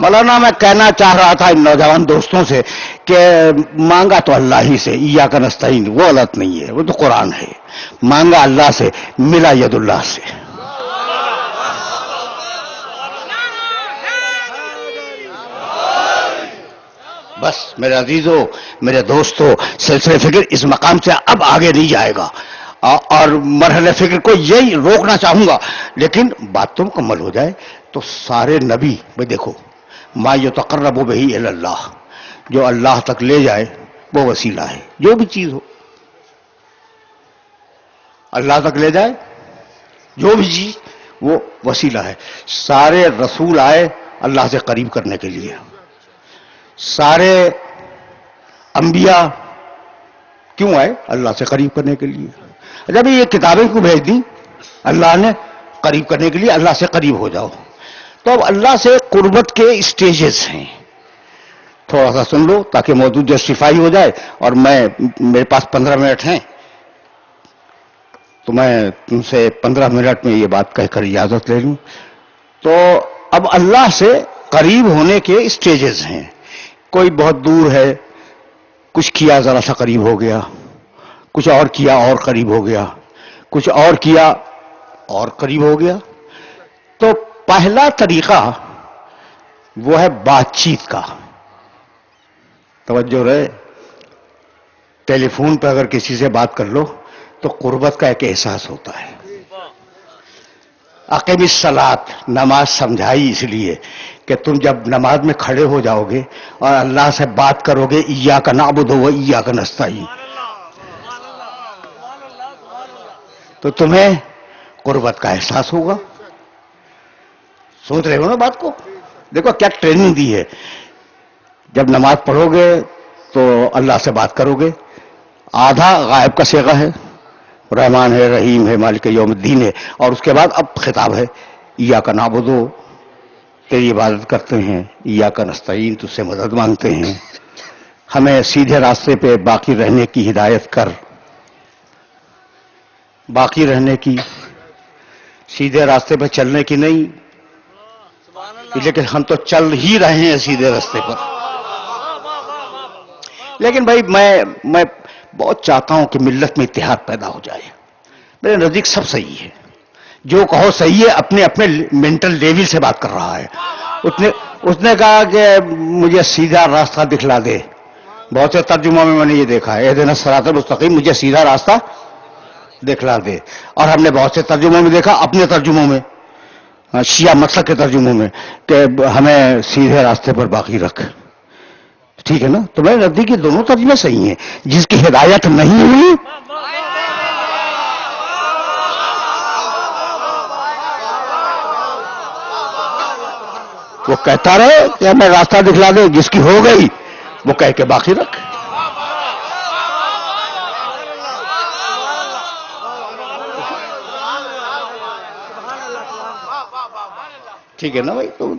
مولانا میں کہنا چاہ رہا تھا ان نوجوان دوستوں سے کہ مانگا تو اللہ ہی سے، ایاک نستعین، وہ غلط نہیں ہے، وہ تو قرآن ہے. مانگا اللہ سے، ملا ید اللہ سے. بس میرے عزیزو، میرے دوستو، سلسلہ فکر اس مقام سے اب آگے نہیں جائے گا. اور مرحلہ فکر کو یہی روکنا چاہوں گا، لیکن بات تو مکمل ہو جائے. تو سارے نبی بھائی دیکھو، ما یتقرب بہ الی اللہ، جو اللہ تک لے جائے وہ وسیلہ ہے. جو بھی چیز ہو اللہ تک لے جائے جو بھی چیز وہ وسیلہ ہے. سارے رسول آئے اللہ سے قریب کرنے کے لیے، سارے انبیاء کیوں آئے؟ اللہ سے قریب کرنے کے لیے. جب یہ کتابیں کو بھیج دی اللہ نے قریب کرنے کے لیے، اللہ سے قریب ہو جاؤ. تو اب اللہ سے قربت کے اسٹیجز ہیں، تھوڑا سا سن لو تاکہ موضوع جسٹیفائی ہو جائے. اور میرے پاس 15 منٹ ہیں تو میں تم سے 15 منٹ میں یہ بات کہہ کر اجازت لے لوں. تو اب اللہ سے قریب ہونے کے اسٹیجز ہیں. کوئی بہت دور ہے، کچھ کیا ذرا سا قریب ہو گیا، کچھ اور کیا اور قریب ہو گیا، کچھ اور کیا اور قریب ہو گیا. تو پہلا طریقہ وہ ہے بات چیت کا. توجہ رہے، ٹیلی فون پہ اگر کسی سے بات کر لو تو قربت کا ایک احساس ہوتا ہے. اقیم الصلاۃ، نماز سمجھائی اس لیے کہ تم جب نماز میں کھڑے ہو جاؤ گے اور اللہ سے بات کرو گے ایاک نعبد و ایاک نستعین، تو تمہیں قربت کا احساس ہوگا. سوچ رہے ہو نا بات کو؟ دیکھو کیا ٹریننگ دی ہے. جب نماز پڑھو گے تو اللہ سے بات کرو گے، آدھا غائب کا صیغہ ہے، رحمان ہے، رحیم ہے، مالک یوم الدین ہے، اور اس کے بعد اب خطاب ہے ایاک نعبد، تیری عبادت کرتے ہیں، ایاک نستعین، تجھ سے مدد مانگتے ہیں، ہمیں سیدھے راستے پہ باقی رہنے کی ہدایت کر. باقی رہنے کی، سیدھے راستے پہ چلنے کی نہیں، لیکن ہم تو چل ہی رہے ہیں سیدھے راستے پر. لیکن بھائی میں بہت چاہتا ہوں کہ ملت میں اتحاد پیدا ہو جائے. میرے نزدیک سب صحیح ہے، جو کہو صحیح ہے. اپنے اپنے مینٹل لیول سے بات کر رہا ہے. اس نے کہا کہ مجھے سیدھا راستہ دکھلا دے. بہت سے ترجموں میں نے یہ دیکھا ہے اہدنا الصراط المستقیم، مجھے سیدھا راستہ دکھلا دے. اور ہم نے بہت سے ترجموں میں دیکھا، اپنے ترجموں میں، شیعہ مسلک کے ترجموں میں، کہ ہمیں سیدھے راستے پر باقی رکھ. ٹھیک ہے نا؟ تو میرے نزدیک یہ دونوں ترجمے صحیح ہیں. جس کی ہدایت نہیں ہوئی وہ کہتا رہے کہ ہمیں راستہ دکھلا دے، جس کی ہو گئی وہ کہہ کے باقی رکھ. ٹھیک ہے نا بھائی؟ تو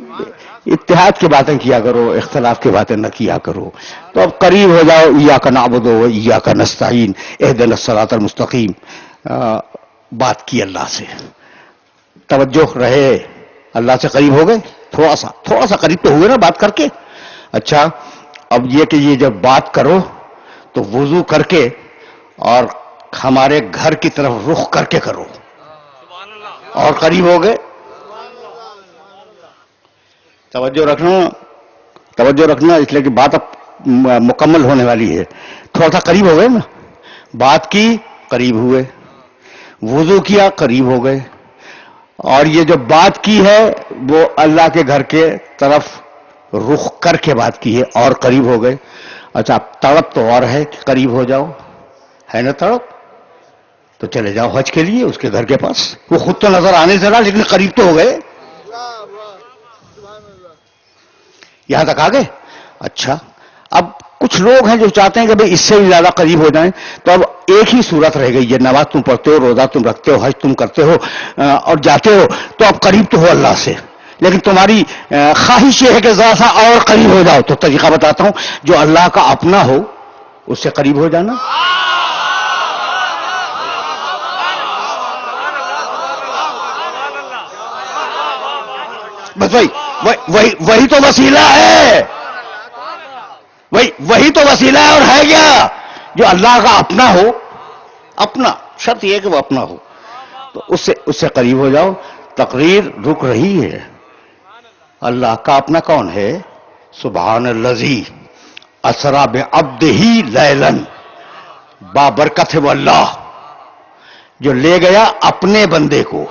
اتحاد کی باتیں کیا کرو، اختلاف کی باتیں نہ کیا کرو. تو اب قریب ہو جاؤ، ایاک نعبد و ایاک نستعین اہدنا الصراط المستقیم. بات کی اللہ سے، توجہ رہے، اللہ سے قریب ہو گئے. تھوڑا سا قریب تو ہوئے نا بات کر کے. اچھا اب یہ کہ یہ جب بات کرو تو وضو کر کے اور ہمارے گھر کی طرف رخ کر کے کرو، اور قریب ہو گئے. توجہ رکھنا اس لیے کہ بات اب مکمل ہونے والی ہے. تھوڑا سا قریب ہو گئے نا، بات کی قریب ہوئے، وضو کیا قریب ہو گئے، اور یہ جو بات کی ہے وہ اللہ کے گھر کے طرف رخ کر کے بات کی ہے اور قریب ہو گئے. اچھا تڑپ تو اور ہے کہ قریب ہو جاؤ، ہے نا تڑپ؟ تو چلے جاؤ حج کے لیے اس کے گھر کے پاس. وہ خود تو نظر آنے سے رہا لیکن قریب تو ہو گئے. یہاں تک آ گئے. اچھا اب کچھ لوگ ہیں جو چاہتے ہیں کہ بھئی اس سے بھی زیادہ قریب ہو جائیں. تو اب ایک ہی صورت رہ گئی ہے، نماز تم پڑھتے ہو، روزہ تم رکھتے ہو، حج تم کرتے ہو اور جاتے ہو، تو اب قریب تو ہو اللہ سے، لیکن تمہاری خواہش یہ ہے کہ ذرا سا اور قریب ہو جاؤ. تو طریقہ بتاتا ہوں، جو اللہ کا اپنا ہو اس سے قریب ہو جانا. بس وہی تو وسیلہ ہے، وہی تو وسیلہ ہے. اور ہے کیا؟ جو اللہ کا اپنا ہو. اپنا شرط یہ ہے کہ وہ اپنا ہو، تو اس سے قریب ہو جاؤ. تقریر رک رہی ہے. اللہ کا اپنا کون ہے؟ سبحان الذی اسری بعبدہ لیلا، بابرکت ہے وہ اللہ جو لے گیا اپنے بندے کو.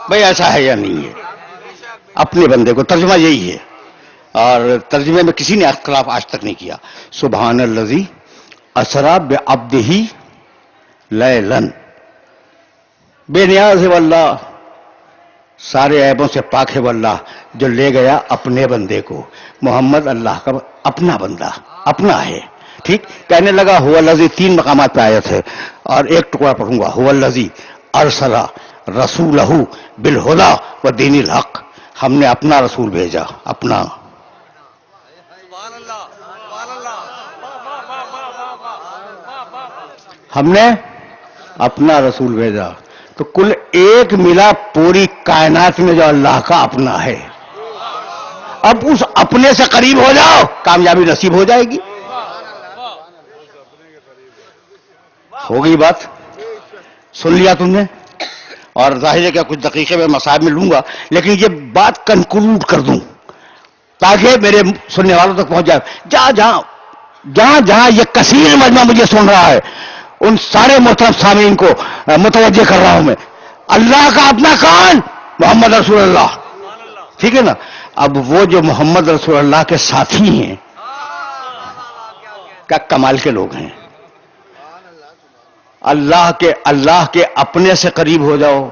بھئی ایسا ہے یا نہیں ہے؟ اپنے بندے کو، ترجمہ یہی ہے. اور ترجمے میں کسی نے اختلاف آج تک نہیں کیا. سبحان الذی اسرا بعبدہ لیلن، بے نیاز ہے واللہ، سارے عیبوں سے پاک ہے واللہ، جو لے گیا اپنے بندے کو. محمد اللہ کا اپنا بندہ، اپنا ہے. ٹھیک. کہنے لگا هو الذی، 3 مقامات پہ آیت ہے اور ایک ٹکڑا پڑھوں گا. هو الذی ارسل رسولہ بالہدی ودین الحق، ہم نے اپنا رسول بھیجا، اپنا. ہم نے اپنا رسول بھیجا. تو کل ایک ملا پوری کائنات میں جو اللہ کا اپنا ہے. اب اس اپنے سے قریب ہو جاؤ، کامیابی نصیب ہو جائے گی. ہو گئی بات؟ سن لیا تم نے؟ اور ظاہر ہے کہ کچھ دقیقے میں مصاحب میں لوں گا، لیکن یہ بات کنکلوڈ کر دوں تاکہ میرے سننے والوں تک پہنچ جائے. جہاں جہاں یہ کثیر مجمع مجھے سن رہا ہے، ان سارے محترم سامعین کو متوجہ کر رہا ہوں میں. اللہ کا اپنا کون؟ محمد رسول اللہ. ٹھیک ہے نا؟ اب وہ جو محمد رسول اللہ کے ساتھی ہیں، کیا کمال کے لوگ ہیں. اللہ کے اپنے سے قریب ہو جاؤ.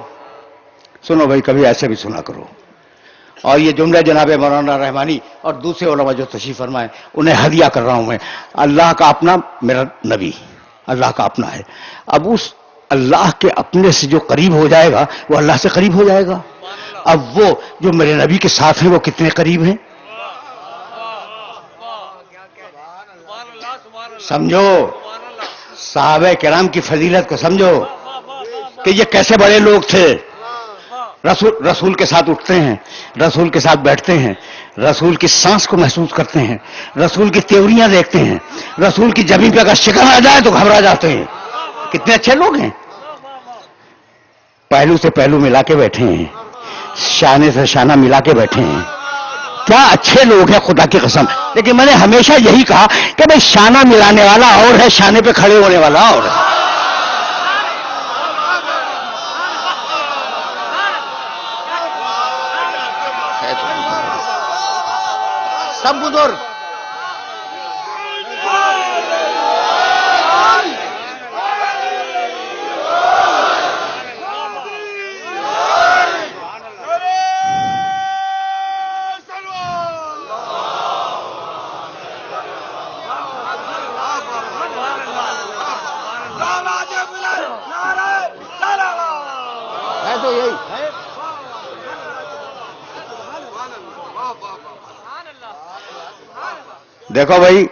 سنو بھائی، کبھی ایسے بھی سنا کرو. اور یہ جملہ جناب مولانا رحمانی اور دوسرے علماء جو تشریف فرمائے انہیں ہدیہ کر رہا ہوں میں. اللہ کا اپنا میرا نبی اللہ کا اپنا ہے. اب اس اللہ کے اپنے سے جو قریب ہو جائے گا وہ اللہ سے قریب ہو جائے گا. اب وہ جو میرے نبی کے ساتھ ہیں وہ کتنے قریب ہیں سمجھو. صحابہ کرام کی فضیلت کو سمجھو کہ یہ کیسے بڑے لوگ تھے. رسول کے ساتھ اٹھتے ہیں، رسول کے ساتھ بیٹھتے ہیں، رسول کی سانس کو محسوس کرتے ہیں، رسول کی تیوریاں دیکھتے ہیں، رسول کی زمین پہ اگر شکن آ جائے تو گھبرا جاتے ہیں. کتنے اچھے لوگ ہیں. پہلو سے پہلو ملا کے بیٹھے ہیں، شانے سے شانہ ملا کے بیٹھے ہیں. کیا اچھے لوگ ہیں خدا کی قسم. لیکن میں نے ہمیشہ یہی کہا کہ بھئی شانہ ملانے والا اور ہے، شانے پہ کھڑے ہونے والا اور ہے. سب بزرگ ہے تو یہی. دیکھو بھائی،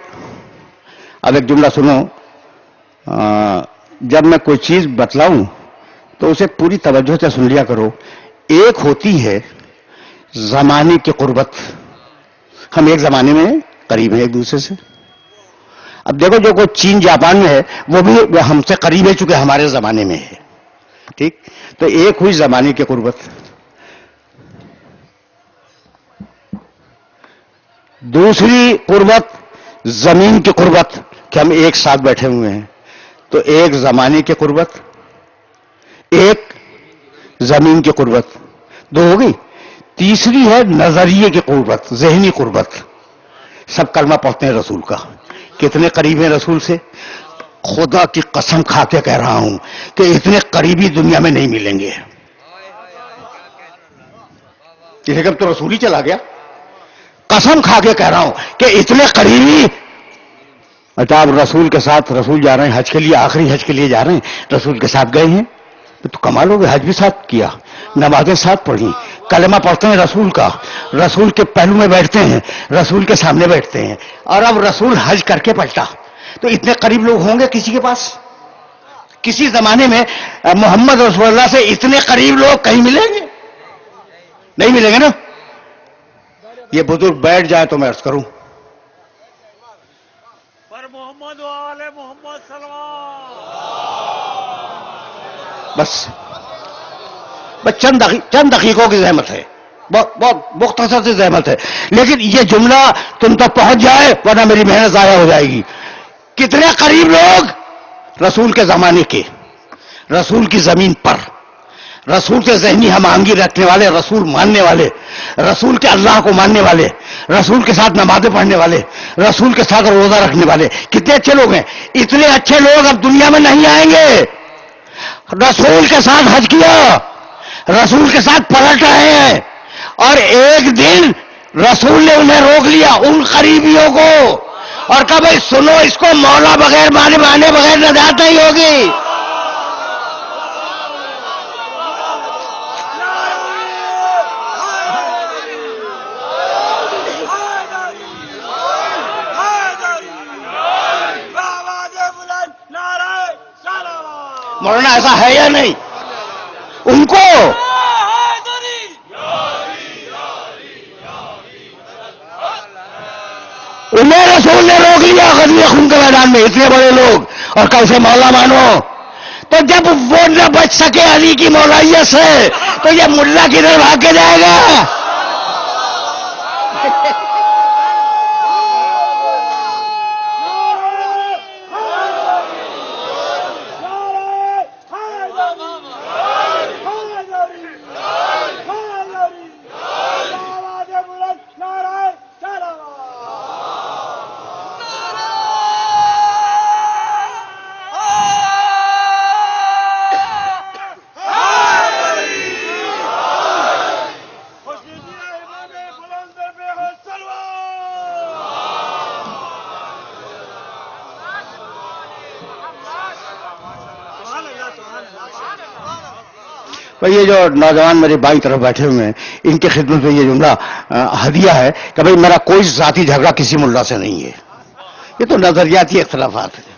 اب ایک جملہ سنو. جب میں کوئی چیز بتلاؤں تو اسے پوری توجہ سے سن لیا کرو. ایک ہوتی ہے زمانے کی قربت، ہم ایک زمانے میں قریب ہیں ایک دوسرے سے. اب دیکھو جو کوئی چین جاپان میں ہے وہ بھی ہم سے قریب ہے چونکہ ہمارے زمانے میں ہے. ٹھیک. تو ایک ہوئی زمانے کی قربت. دوسری قربت زمین کی قربت کہ ہم ایک ساتھ بیٹھے ہوئے ہیں. تو ایک زمانے کی قربت، ایک زمین کی قربت، دو ہو گئی. تیسری ہے نظریے کی قربت، ذہنی قربت. سب کلمہ پڑھتے ہیں رسول کا، کتنے قریب ہیں رسول سے. خدا کی قسم کھا کے کہہ رہا ہوں کہ اتنے قریبی دنیا میں نہیں ملیں گے. اسے کب تو رسول ہی چلا گیا. قسم کھا کے کہہ رہا ہوں کہ اتنے قریبی. اچھا آپ رسول کے ساتھ، رسول جا رہے ہیں حج کے لیے، آخری حج کے لیے جا رہے ہیں، رسول کے ساتھ گئے ہیں تو کمال ہو گیا. حج بھی ساتھ کیا، نمازیں ساتھ پڑھی، کلمہ پڑھتے ہیں رسول کا، رسول کے پہلو میں بیٹھتے ہیں، رسول کے سامنے بیٹھتے ہیں. اور اب رسول حج کر کے پلٹا تو اتنے قریب لوگ ہوں گے کسی کے پاس؟ کسی زمانے میں محمد رسول اللہ سے اتنے قریب لوگ کہیں ملیں گے؟ نہیں ملیں گے نا. یہ بزرگ بیٹھ جائے تو میں عرض کروں. پر محمد و آل محمد سلام. بس چند دقیقوں کی زحمت ہے، بہت مختصر سی زحمت ہے، لیکن یہ جملہ تم تک پہنچ جائے ورنہ میری محنت ضائع ہو جائے گی. کتنے قریب لوگ رسول کے زمانے کے، رسول کی زمین پر، رسول سے ذہنی ہم آہنگی رکھنے والے، رسول ماننے والے، رسول کے اللہ کو ماننے والے، رسول کے ساتھ نمازیں پڑھنے والے، رسول کے ساتھ روزہ رکھنے والے کتنے اچھے لوگ ہیں. اتنے اچھے لوگ اب دنیا میں نہیں آئیں گے. رسول کے ساتھ حج کیا، رسول کے ساتھ پلٹ رہے ہیں، اور ایک دن رسول نے انہیں روک لیا ان قریبیوں کو اور کہا بھائی سنو، اس کو مولا بغیر مانے بغیر نجات نہیں ہوگی. مولانا ایسا ہے یا نہیں؟ ان کو انہیں رسول نے روک لیا غزوہ خون کے میدان میں، اتنے بڑے لوگ، اور کیسے مولا مانو. تو جب وہ نہ بچ سکے علی کی مولائیت سے تو یہ ملا کدھر بھاگ کے جائے گا؟ یہ جو نوجوان میرے بائیں طرف بیٹھے ہوئے ہیں، ان کی خدمت میں یہ جملہ ہدیہ ہے کہ بھئی میرا کوئی ذاتی جھگڑا کسی ملا سے نہیں ہے، یہ تو نظریاتی اختلافات ہیں.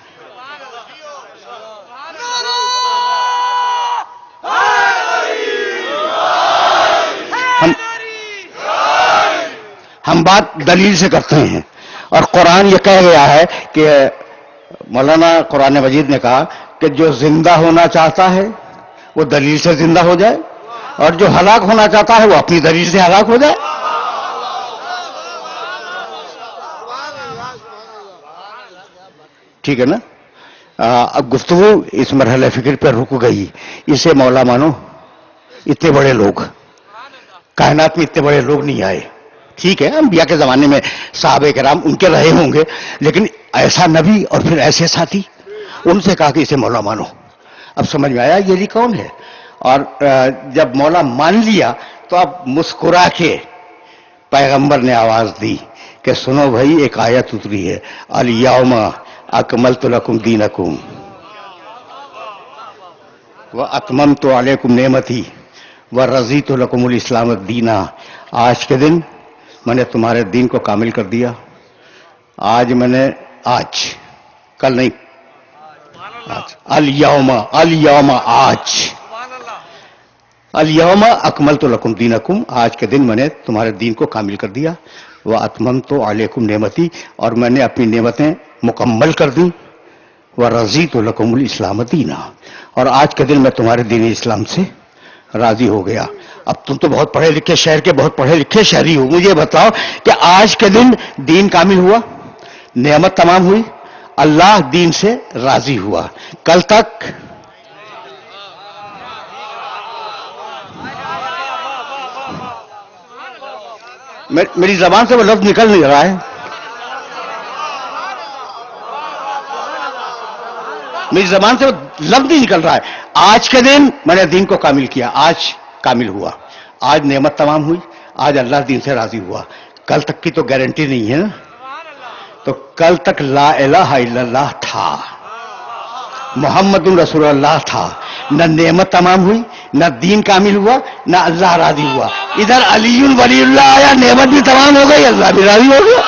ہم بات دلیل سے کرتے ہیں، اور قرآن یہ کہہ گیا ہے کہ مولانا قرآن مجید نے کہا کہ جو زندہ ہونا چاہتا ہے وہ دلیل سے زندہ ہو جائے، اور جو ہلاک ہونا چاہتا ہے وہ اپنی دلیل سے ہلاک ہو جائے. ٹھیک ہے نا؟ اب گفتگو اس مرحلہ فکر پر رک گئی. اسے مولا مانو. اتنے بڑے لوگ کائنات میں اتنے بڑے لوگ نہیں آئے. ٹھیک ہے انبیاء کے زمانے میں صحابہ کرام ان کے رہے ہوں گے، لیکن ایسا نبی اور پھر ایسے ساتھی، ان سے کہا کہ اسے مولا مانو. اب سمجھ میں آیا یہ کون ہے. اور جب مولا مان لیا تو اب مسکرا کے پیغمبر نے آواز دی کہ سنو بھائی، ایک آیت اتری ہے، الیوم اکملت لکم دینکم واتممت علیکم نعمتی ورضیت لکم الاسلام دینا. آج کے دن میں نے تمہارے دین کو کامل کر دیا. آج کل نہیں، الیوم الیوم اکملت لکم دینکم، آج کے دن میں نے تمہارے دین کو کامل کر دیا. واتممت علیکم نعمتی، اور میں نے اپنی نعمتیں مکمل کر دی. ورضیت لکم الاسلام دینا، اور آج کے دن میں تمہارے دین اسلام سے راضی ہو گیا. اب تم تو بہت پڑھے لکھے شہر کے بہت پڑھے لکھے شہری ہو، مجھے بتاؤ کہ آج کے دن دین کامل ہوا، نعمت تمام ہوئی، اللہ دین سے راضی ہوا. کل تک میری زبان سے وہ لفظ نکل نہیں رہا ہے، میری زبان سے وہ لفظ نہیں نکل رہا ہے. آج کے دن میں نے دین کو کامل کیا، آج کامل ہوا، آج نعمت تمام ہوئی، آج اللہ دین سے راضی ہوا. کل تک کی تو گارنٹی نہیں ہے نا. تو کل تک لا الہ الا اللہ تھا، محمد رسول اللہ تھا، نہ نعمت تمام ہوئی، نہ دین کامل ہوا، نہ اللہ راضی ہوا. ادھر علی ولی اللہ آیا، نعمت بھی تمام ہو گئی، اللہ بھی راضی ہو گیا.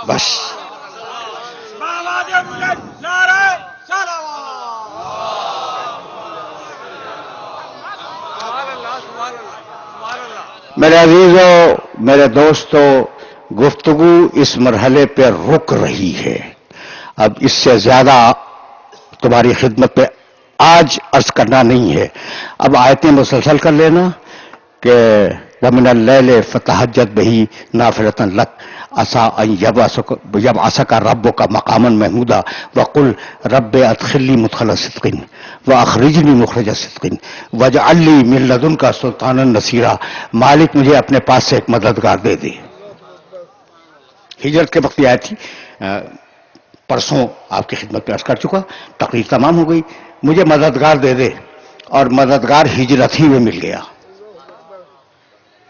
بس میرے عزیزوں، میرے دوستو، گفتگو اس مرحلے پہ رک رہی ہے. اب اس سے زیادہ تمہاری خدمت پہ آج عرض کرنا نہیں ہے. اب آیتیں مسلسل کر لینا کہ وَمِنَ اللَّيْلِ فَتَهَجَّدْ بِهِ نَافِلَةً لَكَ عَسَىٰ أَن يَبْعَثَكَ رَبُّكَ مَقَامًا مَحْمُودًا وَقُلْ رَبِّ أَدْخِلْنِي مُدْخَلَ صِدْقٍ وَأَخْرِجْنِي مُخْرَجَ صِدْقٍ وَاجْعَل لِّي مِن لَّدُنكَ سُلْطَانًا نَصِيرًا. مالک مجھے اپنے پاس سے ایک مددگار دے دے. ہجرت کے وقت یہ آئی تھی. پرسوں آپ کی خدمت میں عرض کر چکا. تقریر تمام ہو گئی. مجھے مددگار دے دے، اور مددگار ہجرت ہی میں مل گیا.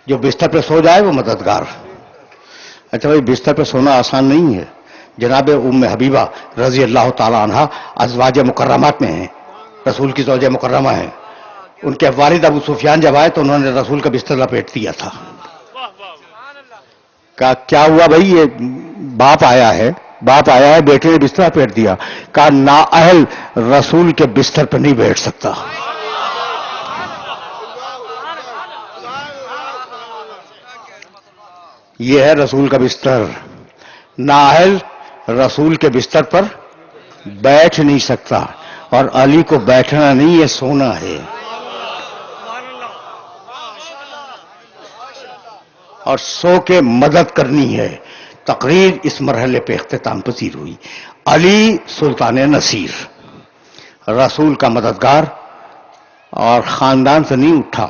جو بستر پہ سو جائے وہ مددگار. اچھا بھائی، بستر پہ سونا آسان نہیں ہے. جناب ام حبیبہ رضی اللہ تعالی عنہا ازواج مکرمات میں ہیں، رسول کی زوجہ مکرمہ ہیں. ان کے والد ابو سفیان جب آئے تو انہوں نے رسول کا بستر لپیٹ دیا تھا. کہا کیا ہوا بھائی، یہ باپ آیا ہے بیٹے نے بستر لپیٹ دیا. کہا نااہل رسول کے بستر پہ نہیں بیٹھ سکتا. یہ ہے رسول کا بستر. نااہل رسول کے بستر پر بیٹھ نہیں سکتا. اور علی کو بیٹھنا نہیں، یہ سونا ہے. اور سو کے مدد کرنی ہے. تقریر اس مرحلے پہ اختتام پذیر ہوئی. علی سلطان نصیر، رسول کا مددگار، اور خاندان سے نہیں اٹھا،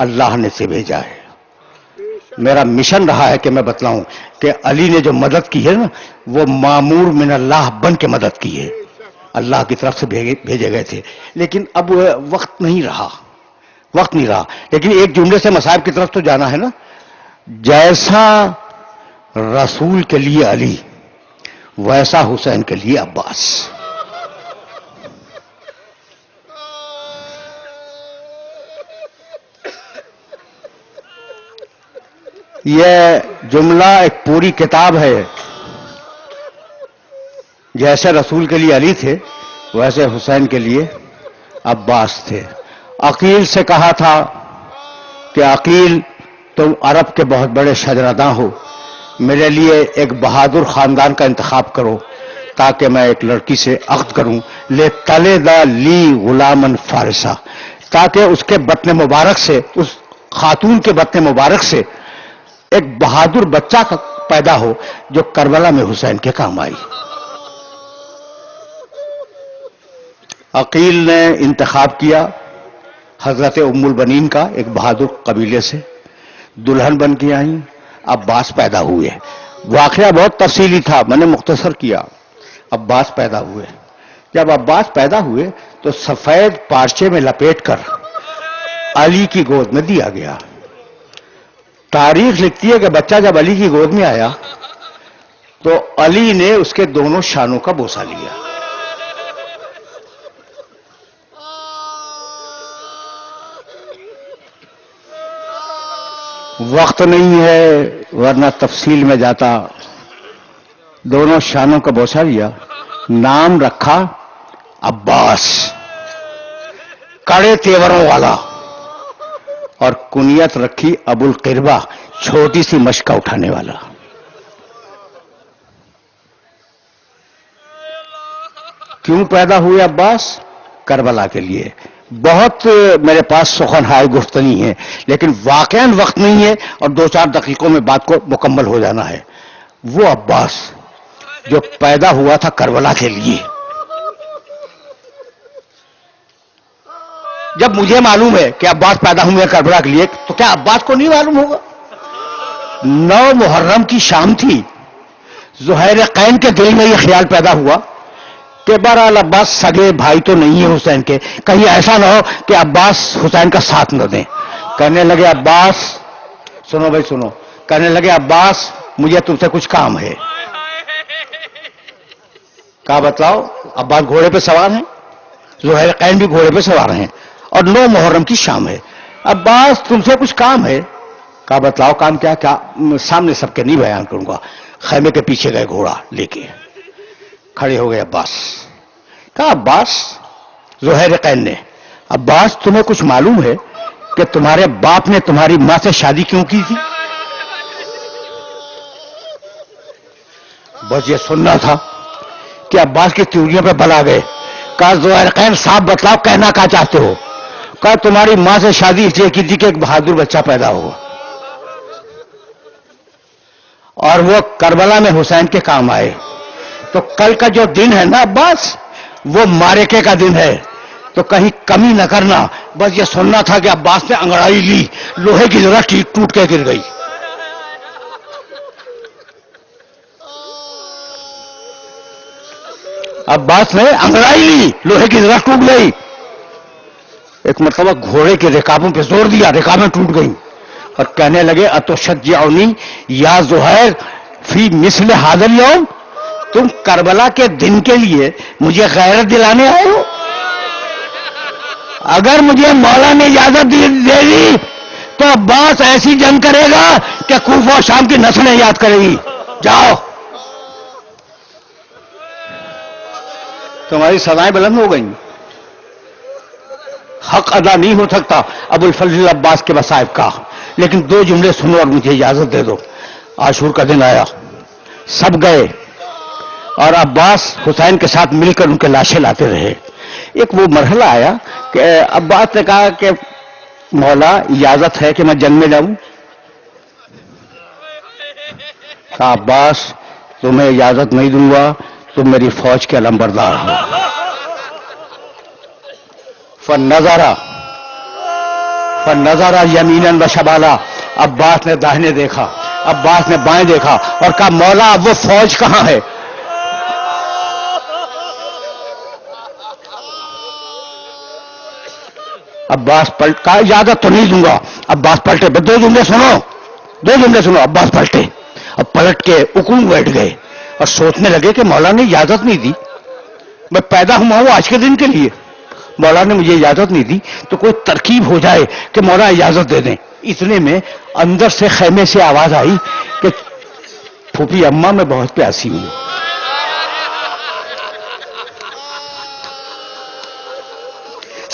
اللہ نے سے بھیجا ہے. میرا مشن رہا ہے کہ میں بتلاؤں کہ علی نے جو مدد کی ہے نا، وہ مامور من اللہ بن کے مدد کی ہے. اللہ کی طرف سے بھیجے گئے تھے. لیکن اب وقت نہیں رہا. لیکن ایک جملے سے مصائب کی طرف تو جانا ہے نا. جیسا رسول کے لیے علی، ویسا حسین کے لیے عباس. یہ جملہ ایک پوری کتاب ہے. جیسے رسول کے لیے علی تھے، ویسے حسین کے لیے عباس تھے. عقیل سے کہا تھا کہ عقیل، تم عرب کے بہت بڑے شجراداں ہو، میرے لیے ایک بہادر خاندان کا انتخاب کرو تاکہ میں ایک لڑکی سے عقد کروں. لے تلدا لی غلامن فارسا، تاکہ اس کے بطن مبارک سے، اس خاتون کے بطن مبارک سے ایک بہادر بچہ پیدا ہو جو کربلا میں حسین کے کام آئی. عقیل نے انتخاب کیا حضرت ام البنین کا، ایک بہادر قبیلے سے. دلہن بن کے آئیں. عباس پیدا ہوئے. واقعہ بہت تفصیلی تھا، میں نے مختصر کیا. عباس پیدا ہوئے. جب عباس پیدا ہوئے تو سفید پارچے میں لپیٹ کر علی کی گود میں دیا گیا. تاریخ لکھتی ہے کہ بچہ جب علی کی گود میں آیا تو علی نے اس کے دونوں شانوں کا بوسہ لیا. وقت نہیں ہے ورنہ تفصیل میں جاتا. دونوں شانوں کا بوسہ لیا. نام رکھا عباس، کڑے تیوروں والا، اور کنیت رکھی ابو القربہ، چھوٹی سی مشکا اٹھانے والا. کیوں پیدا ہوئے عباس؟ کربلا کے لیے. بہت میرے پاس سخنہائے گفتنی ہے، لیکن واقعاً وقت نہیں ہے اور 2-4 دقیقوں میں بات کو مکمل ہو جانا ہے. وہ عباس جو پیدا ہوا تھا کربلا کے لیے. جب مجھے معلوم ہے کہ عباس پیدا ہوئے کربلا کے لیے، تو کیا عباس کو نہیں معلوم ہوگا؟ 9 محرم کی شام تھی. زہیر قین کے دل میں یہ خیال پیدا ہوا کہ بہرحال عباس سگے بھائی تو نہیں ہے حسین کے، کہیں ایسا نہ ہو کہ عباس حسین کا ساتھ نہ دیں. کہنے لگے عباس، سنو بھائی سنو، کہنے لگے عباس مجھے تم سے کچھ کام ہے. کہا بتلاؤ. عباس گھوڑے پہ سوار ہیں، زہیر قین بھی گھوڑے پہ سوار ہیں، اور 9 محرم کی شام ہے. عباس تم سے کچھ کام ہے. کہا بتلاؤ کام کیا؟ کیا سامنے سب کے نہیں بیان کروں گا. خیمے کے پیچھے گئے گھوڑا لے کے، کھڑے ہو گئے عباس. کہا عباس، زہیر قین نے، عباس تمہیں کچھ معلوم ہے کہ تمہارے باپ نے تمہاری ماں سے شادی کیوں کی تھی؟ بس یہ سننا تھا کہ عباس کی تیوریوں پہ بل آ گئے. کہا زہیر خیر صاحب بتلاؤ کہنا کیا چاہتے ہو؟ کہا تمہاری ماں سے شادی اس لیے کی تھی کہ ایک بہادر بچہ پیدا ہوا اور وہ کربلا میں حسین کے کام آئے. تو کل کا جو دن ہے نا عباس وہ معرکے کا دن ہے، تو کہیں کمی نہ کرنا. بس یہ سننا تھا کہ عباس نے انگڑائی لی، لوہے کی ذرا ٹوٹ کے گر گئی. عباس نے انگڑائی لی، لوہے کی ذرا ٹوٹ گئی. ایک مرتبہ گھوڑے کے رکابوں پہ زور دیا، رکابیں ٹوٹ گئیں اور کہنے لگے اتشجعنی یا زہیر فی مثل ھذا اليوم، تم کربلا کے دن کے لیے مجھے غیرت دلانے آئے ہو؟ اگر مجھے مولا نے اجازت دے دی تو عباس ایسی جنگ کرے گا کہ کوفہ و شام کی نسلیں یاد کرے گی. جاؤ، تمہاری سزائیں بلند ہو گئیں. حق ادا نہیں ہو سکتا ابو الفضل عباس کے مصائب کا، لیکن دو جملے سنو اور مجھے اجازت دے دو. عاشور کا دن آیا، سب گئے اور عباس حسین کے ساتھ مل کر ان کے لاشیں لاتے رہے. ایک وہ مرحلہ آیا کہ عباس نے کہا کہ مولا اجازت ہے کہ میں جنگ میں جاؤں؟ کہا عباس تمہیں اجازت نہیں دوں گا، تم میری فوج کے علمبردار ہو. فنظر یمینا و شمالا، عباس نے داہنے دیکھا، عباس نے بائیں دیکھا اور کہا مولا وہ فوج کہاں ہے؟ عباس پلٹ کہا اجازت تو نہیں دوں گا. عباس پلٹے، دو جملے سنو. عباس پلٹے اور پلٹ کے اکڑ بیٹھ گئے اور سوچنے لگے کہ مولا نے اجازت نہیں دی، میں پیدا ہوا ہوں آج کے دن کے لیے، مولا نے مجھے اجازت نہیں دی، تو کوئی ترکیب ہو جائے کہ مولا اجازت دے دیں. اتنے میں اندر سے خیمے سے آواز آئی کہ پھوپھی اماں میں بہت پیاسی ہوں.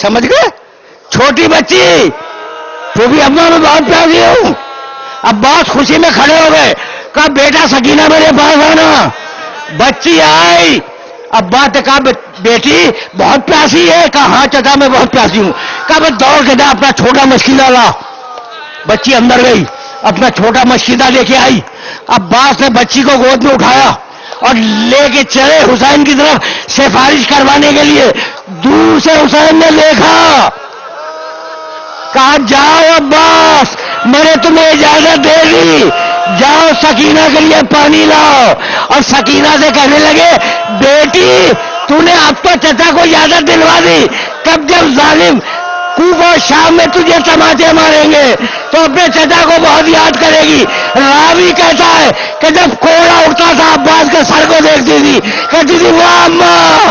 سمجھ گئے؟ چھوٹی بچی پھوپھی اماں میں بہت پیاسی ہوں. عباس خوشی میں کھڑے ہو گئے، کہا بیٹا سکینہ میرے پاس آنا. بچی آئی، عباس نے کہا بیٹی بہت پیاسی ہے؟ کہا ہاں چچا میں بہت پیاسی ہوں. کہا میں دوڑ کے جا اپنا چھوٹا مشکیدہ لا. بچی اندر گئی، اپنا چھوٹا مشکیدہ لے کے آئی. عباس نے بچی کو گود میں اٹھایا اور لے کے چلے حسین کی طرف سفارش کروانے کے لیے. دور سے حسین نے دیکھا، کہا جاؤ عباس میں نے تمہیں اجازت دے دی، جاؤ سکینہ کے لیے پانی لاؤ. اور سکینہ سے کہنے لگے بیٹی تو نے اب تو چچا کو اجازت دلوا دی، کب جب ظالم کوفہ و شام میں تجھے تماچے ماریں گے تو اپنے چچا کو بہت یاد کرے گی. راوی کہتا ہے کہ جب کوڑا اٹھتا تھا عباس کے سر کو دیکھتی تھی، کہتی تھی واہ اماں